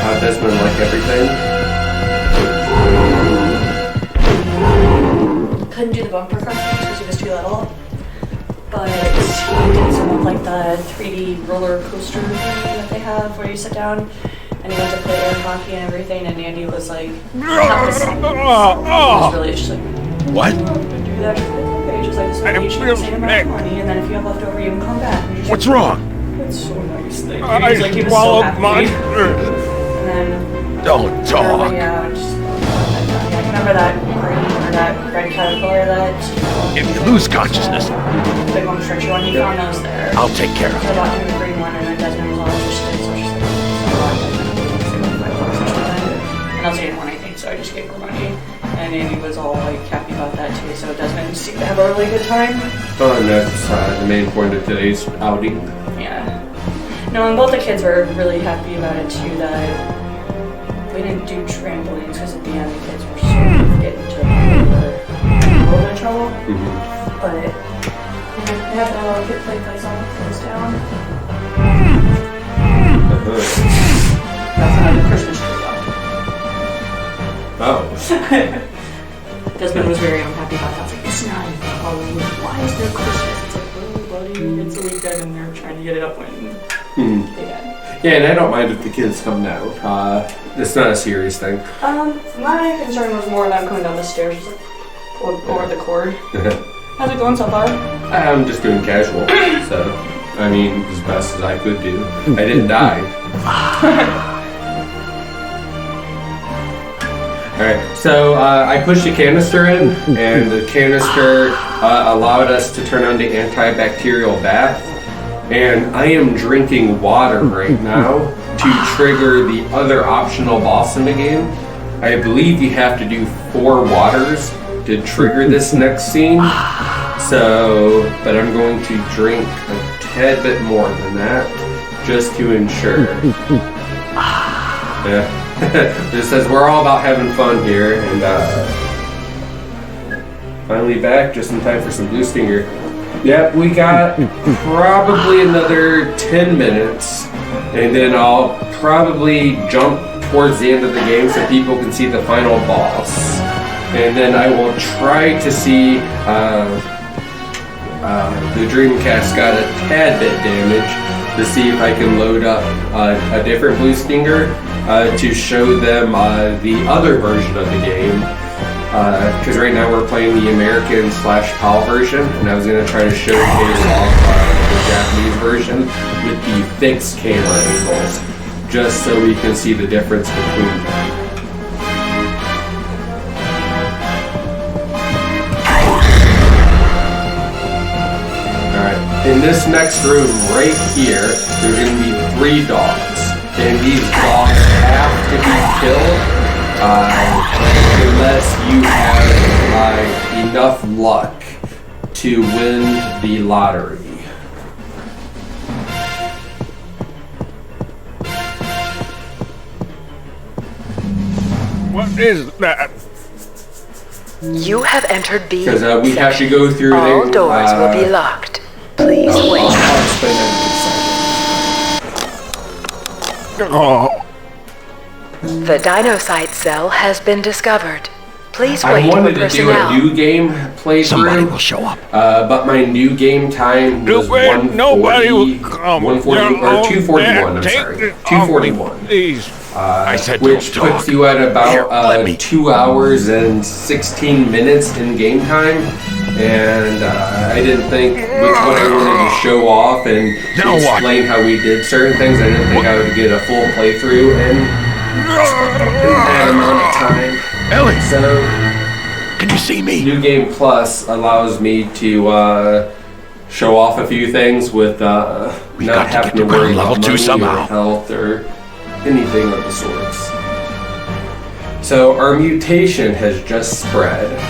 How Desmond like everything? Couldn't do the bumper crunches because he was too little. But he did some of like the 3D roller coaster thing that they have where you sit down and he went to play air hockey and everything, and Andy was like, that was really just like, what? Do that. Okay, just like this way, each the same amount of money, and then if you have left over, you can come back. And What's wrong? It's so nice. Like, he was so happy. And then don't talk. Yeah, I remember that green or that red caterpillar that. If you lose consciousness, big one, stretchy one. He found those there. I'll take care of So I bought him the green one, and then Desmond was all interested, so she's like, and also didn't want anything, so I just gave her money. And Andy was all like happy about that too. So Desmond seemed to have a really good time. Oh, and that's the main point of today's outing. Yeah. No, and both the kids were really happy about it too. That we didn't do trampolines because at the end the kids were sort of getting to a little bit of trouble. But they have that little kid play place all closed down. That's not the Christmas tree though. Oh. Desmond was very unhappy about that. I was like, it's not Halloween. Why is there Christmas? It's like, oh, buddy, it's a weekend and they're trying to get it up when Yeah, and I don't mind if the kids come now. It's not a serious thing. My concern was more them coming down the stairs, just like, or the cord. How's it going so far? I'm just doing casual, so, I mean, as best as I could do. I didn't die. Alright, So I pushed a canister in, and the canister allowed us to turn on the antibacterial bath. And I am drinking water right now to trigger the other optional boss in the game. I believe you have to do 4 waters to trigger this next scene. So, but I'm going to drink a tad bit more than that, just to ensure. Yeah, just as we're all about having fun here, and finally back just in time for some blue stinger. Yep, we got probably another 10 minutes, and then I'll probably jump towards the end of the game so people can see the final boss. And then I will try to see the Dreamcast got a tad bit damaged to see if I can load up a different blue stinger to show them the other version of the game. Because right now we're playing the American / PAL version, and I was going to try to showcase off the Japanese version with the fixed camera angles, just so we can see the difference between them. Alright, in this next room right here, there's going to be 3 dogs, and these dogs have to be killed unless you have enough luck to win the lottery. What is that? You have entered B. Because we have to go through All the, doors will be locked. Please wait. I'll explain that in a second. Oh. The Dinocyte cell has been discovered. Please I wait for wanted to do a personnel. new game playthrough. Somebody will show up. But my new game time was 140, Nobody will come. 140 or 241, I'm sorry. 241. Please. I said Which don't puts talk. you at about Here, let me. 2 hours and 16 minutes in game time. And I didn't think which one I wanted to show off and Now what? explain how we did certain things. I didn't think I would get a full playthrough in that amount of time. Ellie, So, can you see me? New Game Plus allows me to show off a few things with not got to having get to to worry ground level about 2 money somehow. or health or anything of the sorts. So our mutation has just spread.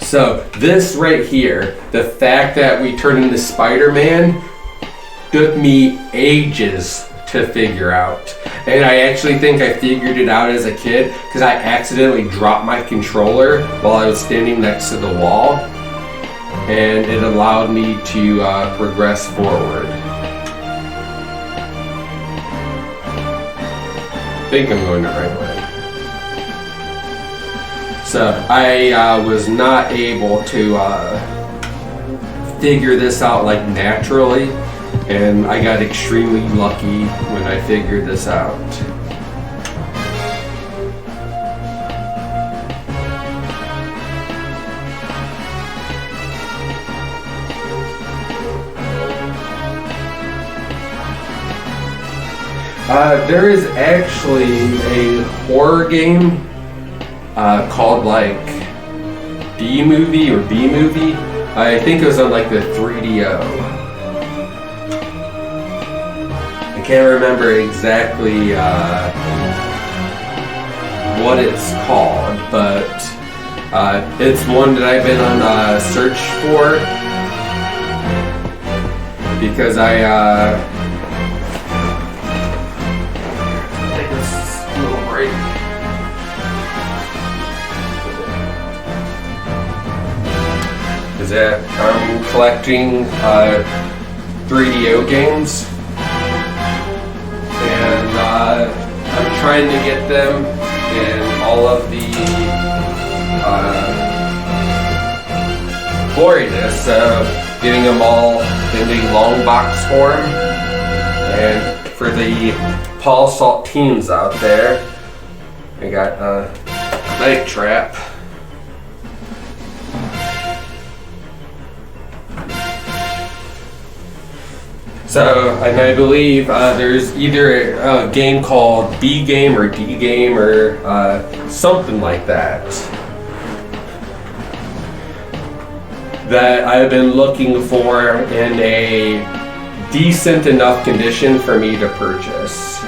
So this right here, the fact that we turned into Spider-Man took me ages to figure out. And I actually think I figured it out as a kid because I accidentally dropped my controller while I was standing next to the wall. And it allowed me to progress forward. I think I'm going the right way. So I was not able to figure this out like naturally. And I got extremely lucky when I figured this out. There is actually a horror game called like D-Movie or B-Movie. I think it was on like the 3DO. I can't remember exactly what it's called, but it's one that I've been on a search for because I take this little break. Is that I'm collecting 3DO games. And I'm trying to get them in all of the gloriness of getting them all in the long box form. And for the Paul Salt teams out there, I got Night Trap. So, and I believe there's either a game called B game or D game or something like that that I've been looking for in a decent enough condition for me to purchase.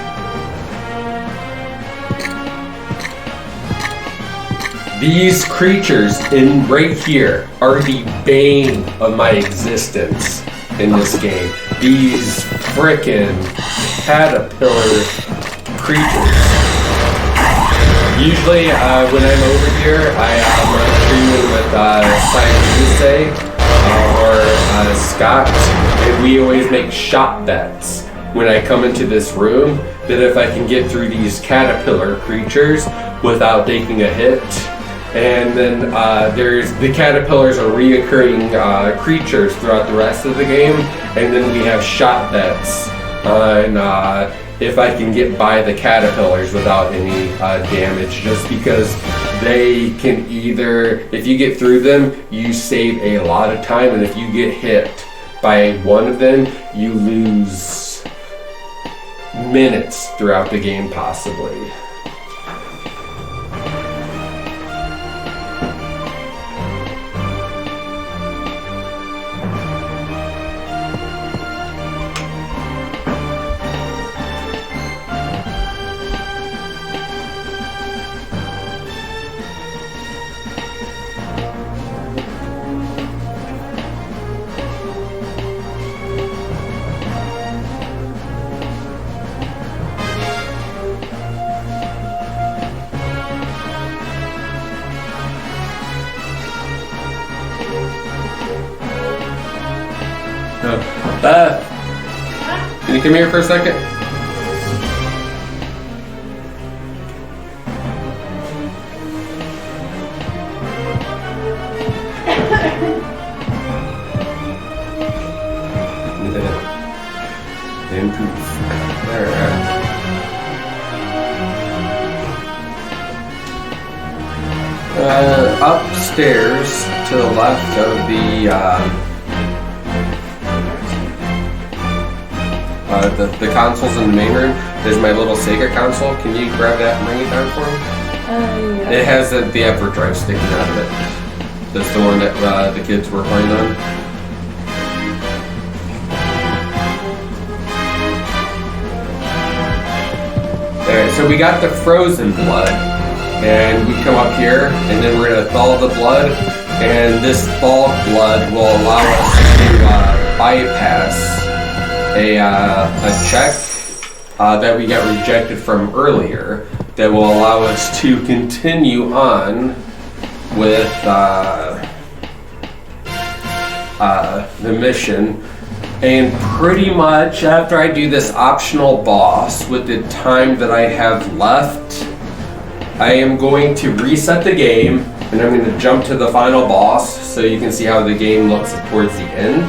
These creatures in right here are the bane of my existence in this game. These frickin' caterpillar creatures. Usually when I'm over here, I'm streaming with or Scott, and we always make shot bets when I come into this room that if I can get through these caterpillar creatures without taking a hit. And then there's the caterpillars are reoccurring creatures throughout the rest of the game, and then we have shot bets on if I can get by the caterpillars without any damage, just because they can either, if you get through them, you save a lot of time, and if you get hit by one of them, you lose minutes throughout the game possibly. Can you come here for a second? Upstairs to the left of the consoles in the main room, there's my little Sega console. Can you grab that and bring it down for me? Yeah. It has the EverDrive sticking out of it. That's the one that the kids were playing on. Alright, so we got the frozen blood, and we come up here, and then we're going to thaw the blood, and this thawed blood will allow us to bypass a check that we got rejected from earlier that will allow us to continue on with the mission. And pretty much after I do this optional boss with the time that I have left, I am going to reset the game and I'm going to jump to the final boss so you can see how the game looks towards the end.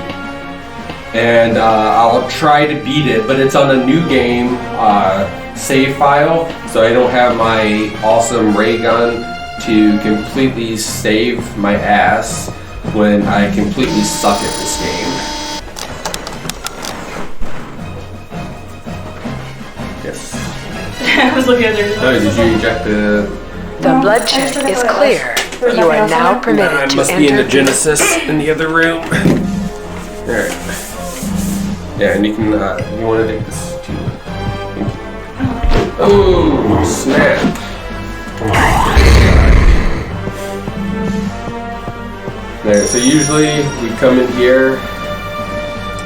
And I'll try to beat it, but it's on a new game save file, so I don't have my awesome ray gun to completely save my ass when I completely suck at this game. Yes. I was looking at their. Oh, did you eject the... The blood check is clear. You are now permitted to enter. I must be in the Genesis in the other room. Alright. Yeah, and you can, you want to take this too. Oh, snap. There, so usually we come in here,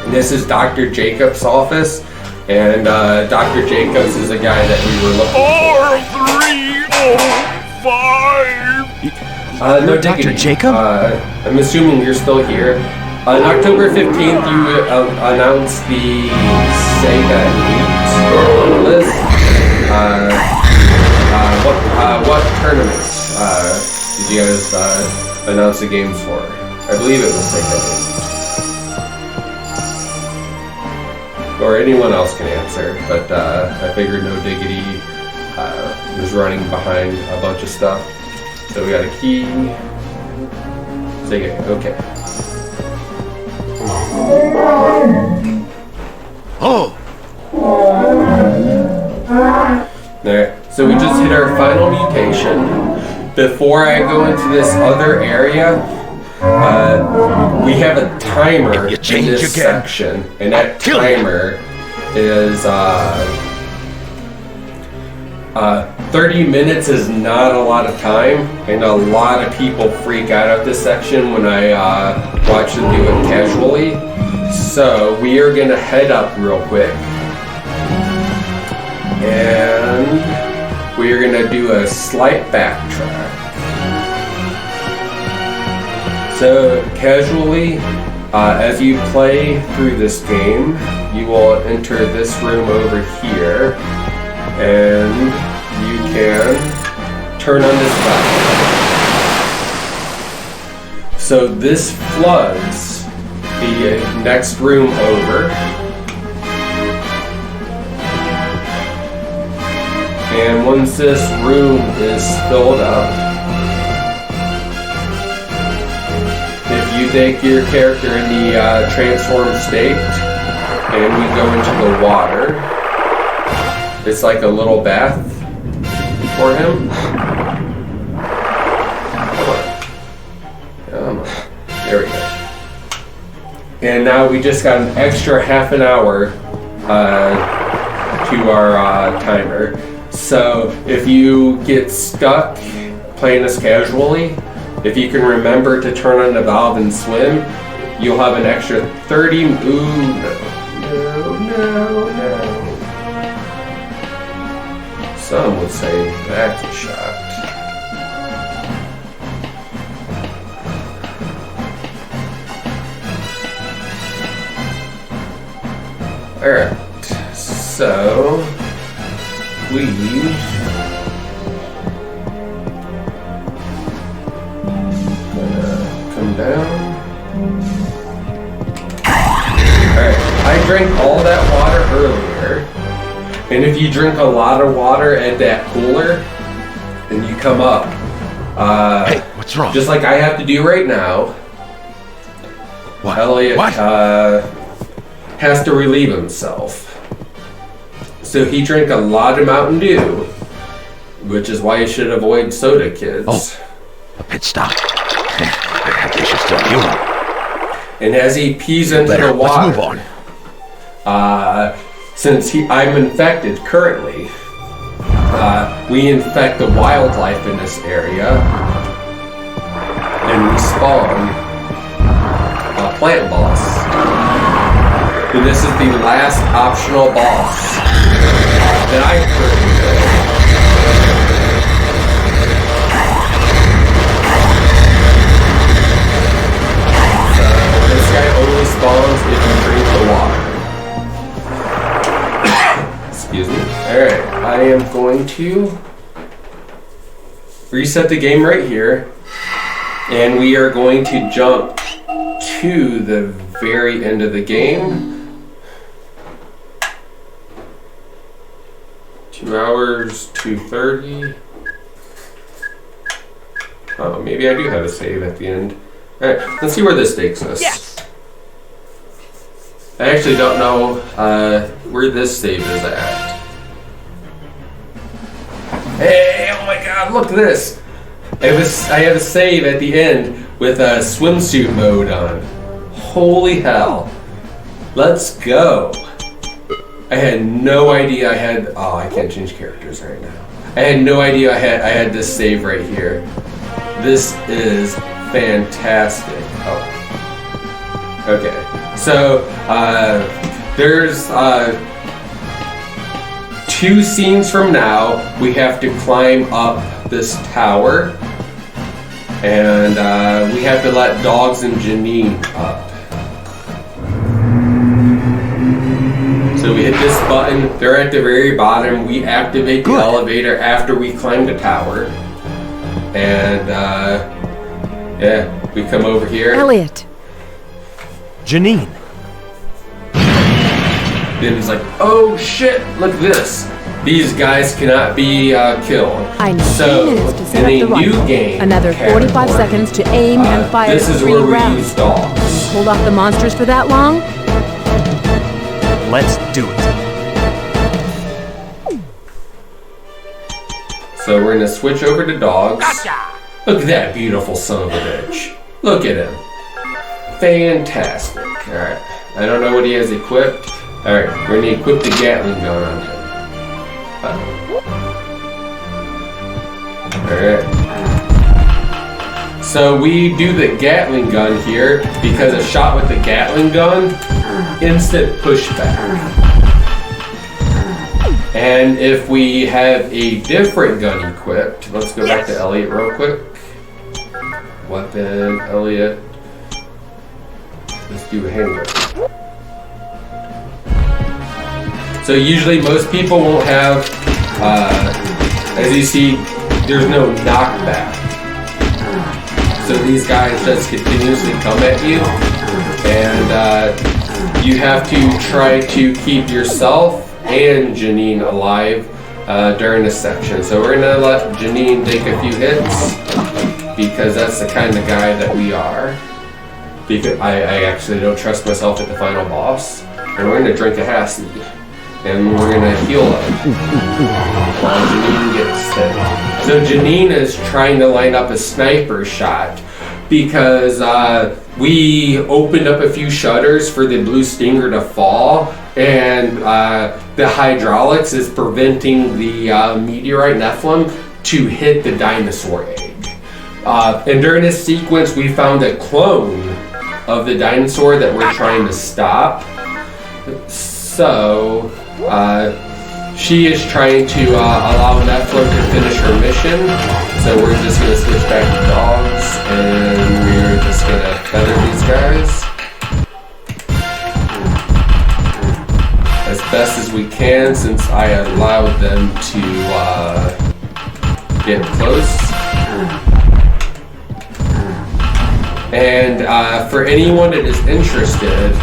and this is Dr. Jacobs' office, and Dr. Jacobs is a guy that we were looking for. No, Dr. Jacob? I'm assuming you're still here. On October 15th, you announced the SegaWeen list. What tournament did you guys announce the games for? I believe it was SegaWeen. Or anyone else can answer, but I figured No Diggity was running behind a bunch of stuff. So we got a key. Sega, okay. Oh! There. So we just hit our final mutation. Before I go into this other area, we have a timer in this section, and that timer is 30 minutes is not a lot of time, and a lot of people freak out at this section when I watch them do it casually. So we are gonna head up real quick, and we are gonna do a slight backtrack. So casually, as you play through this game, you will enter this room over here, and you can turn on this button. So this floods the next room over. And once this room is filled up, if you take your character in the transformed state and we go into the water, it's like a little bath for him. Come on. There we go. And now we just got an extra half an hour to our timer. So if you get stuck playing this casually, if you can remember to turn on the valve and swim, you'll have an extra 30. Ooh, no. Some would say that's a shot. Alright, so we gonna come down. Alright, I drank all that water earlier, and if you drink a lot of water at that cooler, and you come up, hey, what's wrong? Just like I have to do right now, Elliot has to relieve himself. So he drank a lot of Mountain Dew, which is why you should avoid soda, kids. Oh, a pit stop. I guess you're still human. And as he pees into the water, let's move on. Since I'm infected currently, we infect the wildlife in this area, and we spawn a plant boss. And this is the last optional boss that I created. This guy only spawns if you drink the water. Excuse me. Alright, I am going to reset the game right here, and we are going to jump to the very end of the game. 2 hours, 2:30. Oh, maybe I do have a save at the end. Alright, let's see where this takes us. Yes. I actually don't know where this save is at. Hey, oh my god, look at this! I have a save at the end with a swimsuit mode on. Holy hell. Let's go. I had no idea I had... Oh, I can't change characters right now. I had no idea I had this save right here. This is fantastic. Oh. Okay. So, there's 2 scenes from now, we have to climb up this tower. And we have to let Dogs and Janine up. So we hit this button, they're at the very bottom, we activate the elevator after we climb the tower. And yeah, we come over here. Elliot. Janine. Then it's like, oh shit, look at this. These guys cannot be killed. I need so, 3 minutes to set in up the a new rifle. game Another 45 category, seconds to aim and fire this is 3 where we rounds. use dogs. Hold off the monsters for that long? Let's do it. So we're gonna switch over to dogs. Gotcha! Look at that beautiful son of a bitch. Look at him. Fantastic. Alright. I don't know what he has equipped. Alright, we're gonna equip the Gatling gun on him. Alright. So we do the Gatling gun here because a shot with the Gatling gun, instant pushback. And if we have a different gun equipped, let's go back to Elliot real quick. Weapon, Elliot. Let's do a handgun. So usually most people won't have, as you see, there's no knockback. So these guys just continuously come at you, and you have to try to keep yourself and Janine alive during this section. So we're gonna let Janine take a few hits because that's the kind of guy that we are. Because I actually don't trust myself at the final boss. And we're gonna drink a Hasty. And we're gonna heal up while Janine gets hit. So Janine is trying to line up a sniper shot because we opened up a few shutters for the blue stinger to fall, and the hydraulics is preventing the meteorite Nephilim to hit the dinosaur egg. And during this sequence, we found a clone of the dinosaur that we're trying to stop. So she is trying to allow Nephilim to finish her mission. So we're just going to switch back to dogs, and we're just going to feather these guys as best as we can, since I allowed them to get close. And for anyone that is interested,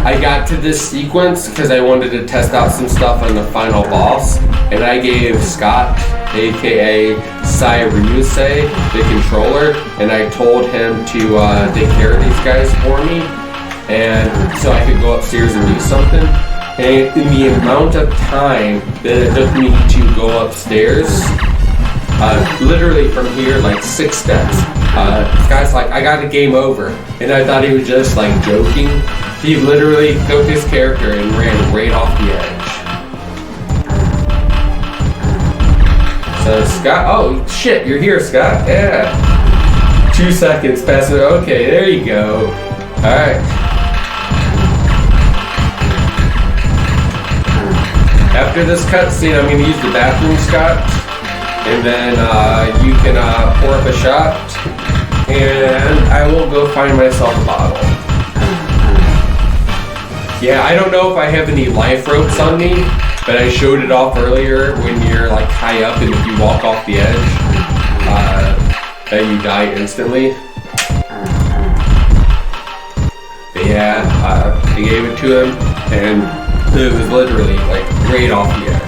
I got to this sequence because I wanted to test out some stuff on the final boss, and I gave Scott, aka Ryuse, the controller, and I told him to take care of these guys for me, and so I could go upstairs and do something. And in the amount of time that it took me to go upstairs, literally from here, like 6 steps, this guy's like, I got a game over, and I thought he was just like joking. He literally took his character and ran right off the edge. So Scott, oh shit, you're here, Scott. Yeah. 2 seconds past it. Okay, there you go. Alright. After this cutscene, I'm going to use the bathroom, Scott. And then you can pour up a shot. And I will go find myself a bottle. Yeah, I don't know if I have any life ropes on me, but I showed it off earlier when you're like high up and if you walk off the edge, that you die instantly. But yeah, I gave it to him, and it was literally like right off the edge.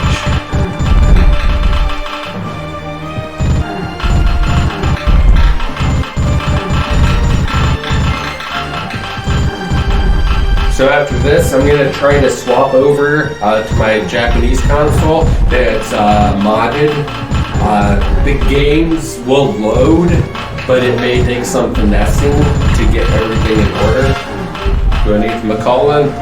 So after this, I'm going to try to swap over to my Japanese console that's modded. The games will load, but it may take some finessing to get everything in order. Do I need McCullen?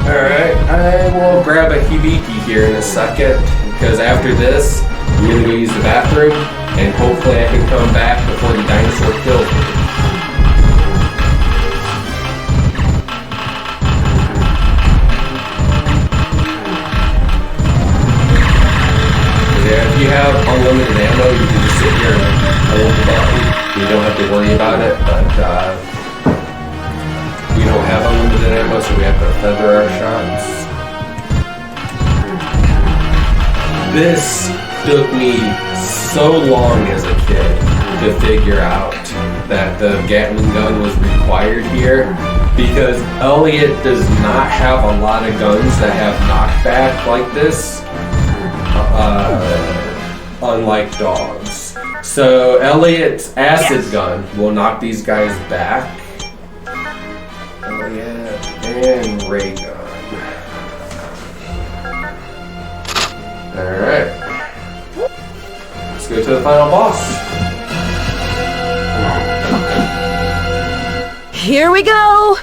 Alright, I will grab a Hibiki here in a second, because after this, I'm going to go use the bathroom, and hopefully I can come back before the dinosaur kills me. If you have unlimited ammo, you can just sit here and hold the button. You don't have to worry about it, but we don't have unlimited ammo, so we have to feather our shots. This took me so long as a kid to figure out that the Gatling gun was required here, because Elliot does not have a lot of guns that have knockback like this. Unlike dogs. So Elliot's acid gun will knock these guys back. Elliot. And ray gun. Alright. Let's go to the final boss. Here we go!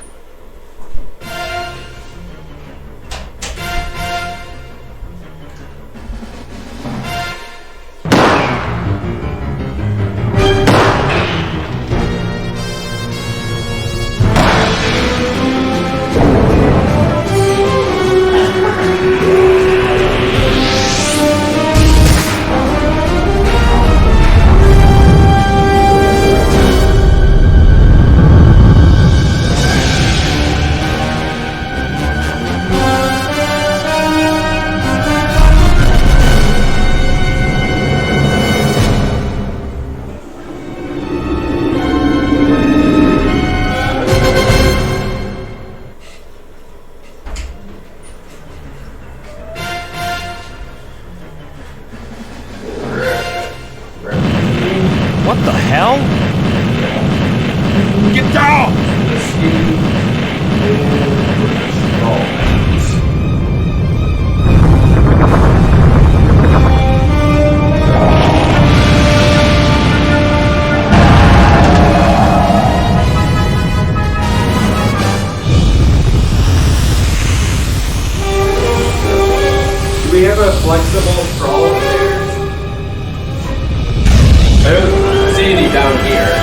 What the hell? Get down! Do we have a flexible scroll there? I don't see any down here.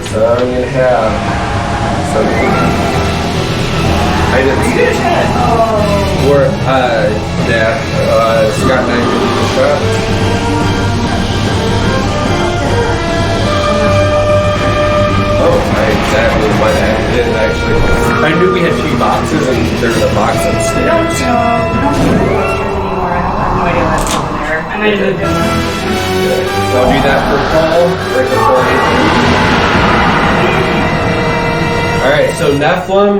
So I'm gonna have something. I didn't see it. Or, yeah, Scott and I can do the shot. Oh, I exactly what I did actually. I knew we had 2 boxes and there was a box upstairs. I don't think we're upstairs anymore. I have no idea what's over there. I might have moved in. I'll do that for Paul right before I Alright, so Nephilim,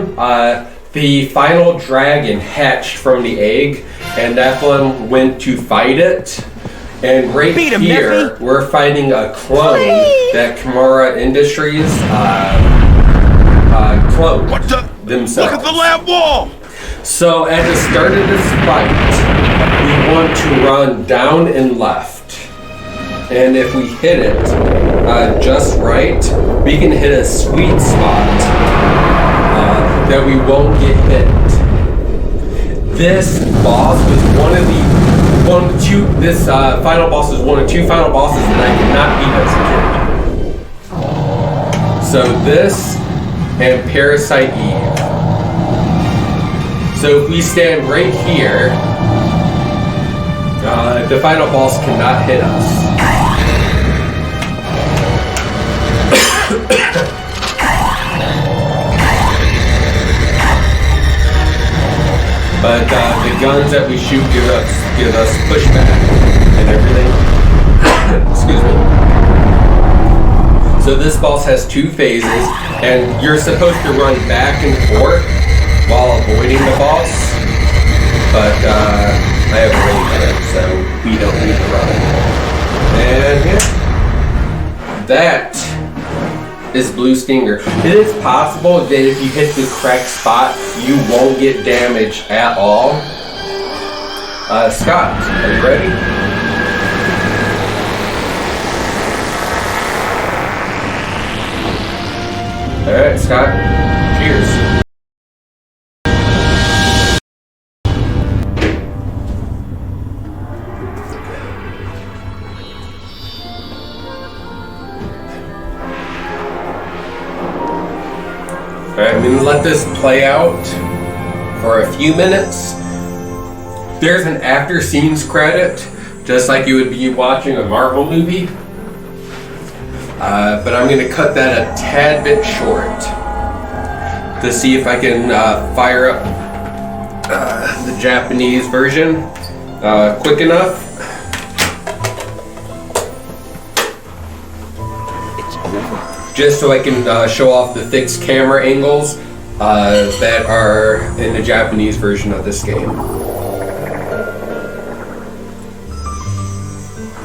the final dragon hatched from the egg, and Nephilim went to fight it. And right Beat him, here, Neffy. we're fighting a clone that Kimura Industries cloned What the? themselves. Look at the lab wall! So at the start of this fight, we want to run down and left. And if we hit it just right, we can hit a sweet spot that we won't get hit. This boss was one of the this final boss is one of 2 final bosses that I did not beat as a kid. So this and Parasite Eve. So if we stand right here, the final boss cannot hit us. But the guns that we shoot give us pushback and everything. Excuse me. So this boss has 2 phases, and you're supposed to run back and forth while avoiding the boss. But I have a range gun, so we don't need to run. And yeah, that is Blue Stinger. It is possible that if you hit the correct spot, you won't get damage at all. Scott, are you ready? Alright, Scott. Cheers. Alright, I'm gonna let this play out for a few minutes. There's an after scenes credit, just like you would be watching a Marvel movie. But I'm gonna cut that a tad bit short to see if I can fire up the Japanese version quick enough. Just so I can show off the fixed camera angles that are in the Japanese version of this game.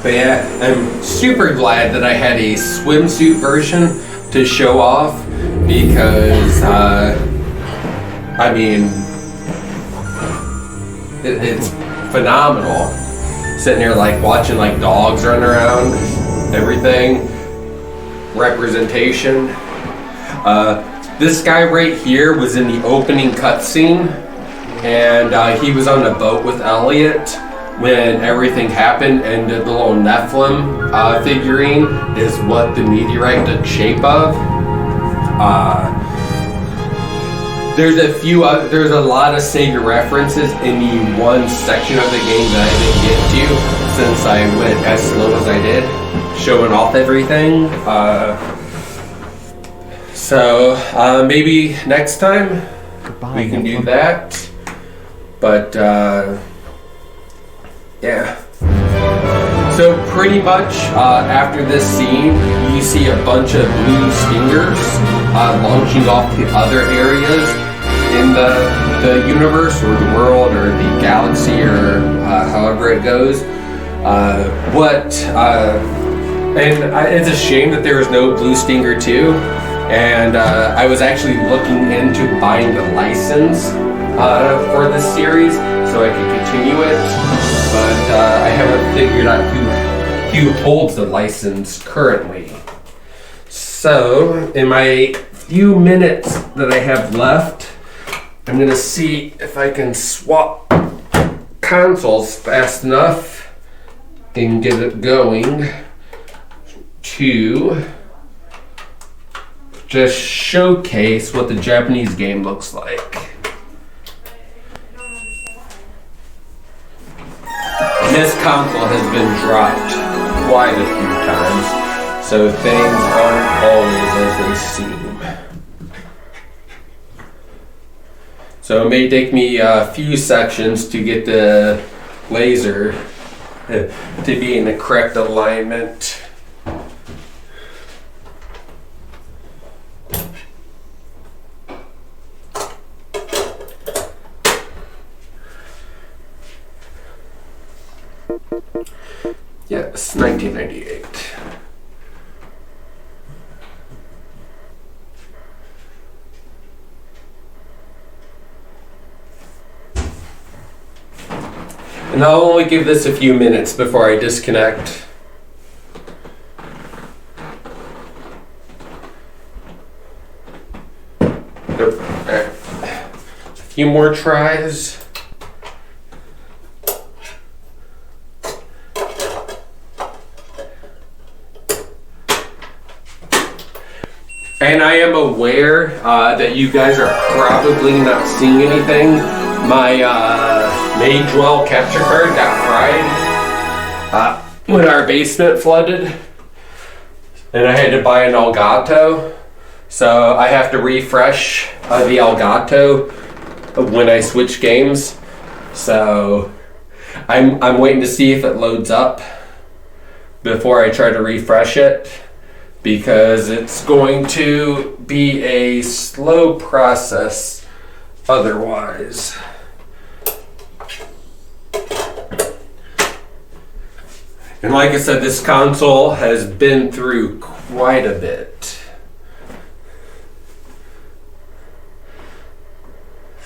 But yeah, I'm super glad that I had a swimsuit version to show off because, I mean, it's phenomenal. Sitting there like watching like dogs run around, everything, representation. This guy right here was in the opening cutscene, and he was on a boat with Elliot when everything happened, and the little Nephilim figurine is what the meteorite took shape of. There's a lot of Sega references in the one section of the game that I didn't get to since I went as slow as I did, showing off everything. So maybe next time we can do that. But yeah. So pretty much after this scene, you see a bunch of blue stingers launching off to other areas in the universe or the world or the galaxy or however it goes. It's a shame that there was no Blue Stinger 2, and I was actually looking into buying the license for this series so I could continue it, but I haven't figured out who holds the license currently. So in my few minutes that I have left, I'm gonna see if I can swap consoles fast enough and get it going to just showcase what the Japanese game looks like. This console has been dropped quite a few times, so things aren't always as they seem. So it may take me a few sections to get the laser to be in the correct alignment. Yes, 1998. And I'll only give this a few minutes before I disconnect. Nope. Alright. A few more tries. And I am aware that you guys are probably not seeing anything. My May-Dwell capture card got fried when our basement flooded. And I had to buy an Elgato. So I have to refresh the Elgato when I switch games. So I'm waiting to see if it loads up before I try to refresh it, because it's going to be a slow process otherwise. And like I said, this console has been through quite a bit.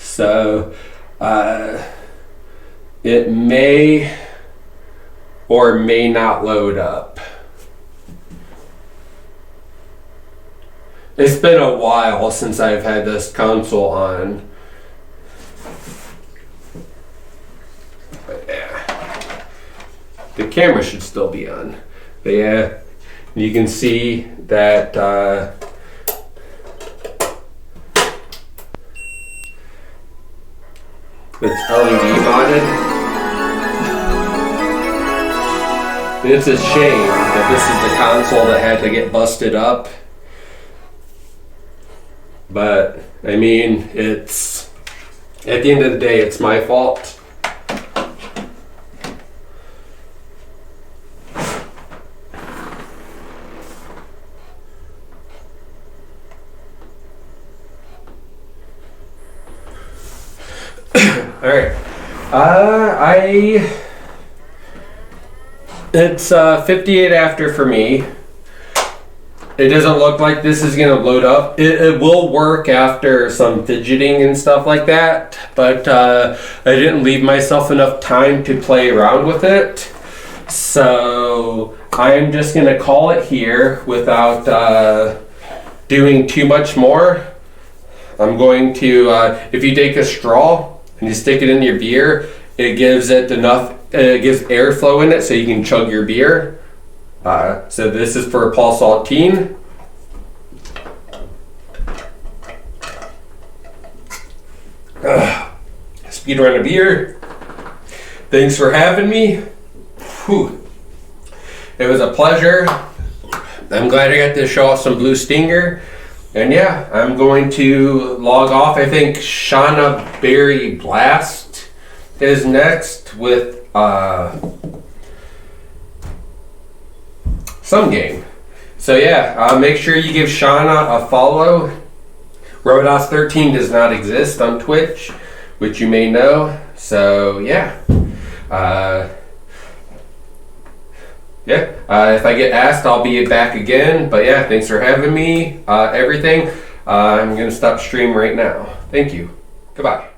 So it may or may not load up. It's been a while since I've had this console on. But yeah, the camera should still be on. But yeah, you can see that it's LED modded. It's a shame that this is the console that had to get busted up. But, I mean, it's, at the end of the day, it's my fault. Alright. It's 58 after for me. It doesn't look like this is going to load up. It will work after some fidgeting and stuff like that, but I didn't leave myself enough time to play around with it. So I'm just going to call it here without doing too much more. I'm going to, if you take a straw and you stick it in your beer, it gives it enough, it gives airflow in it so you can chug your beer. So this is for Paul Saltine. Speedrun a beer. Thanks for having me. Whew. It was a pleasure. I'm glad I got to show off some Blue Stinger. And yeah, I'm going to log off. I think Shauna Berry Blast is next with some game. So yeah, make sure you give Shauna a follow. Robodos13 does not exist on Twitch, which you may know. So yeah. If I get asked, I'll be back again. But yeah, thanks for having me. Everything. I'm going to stop stream right now. Thank you. Goodbye.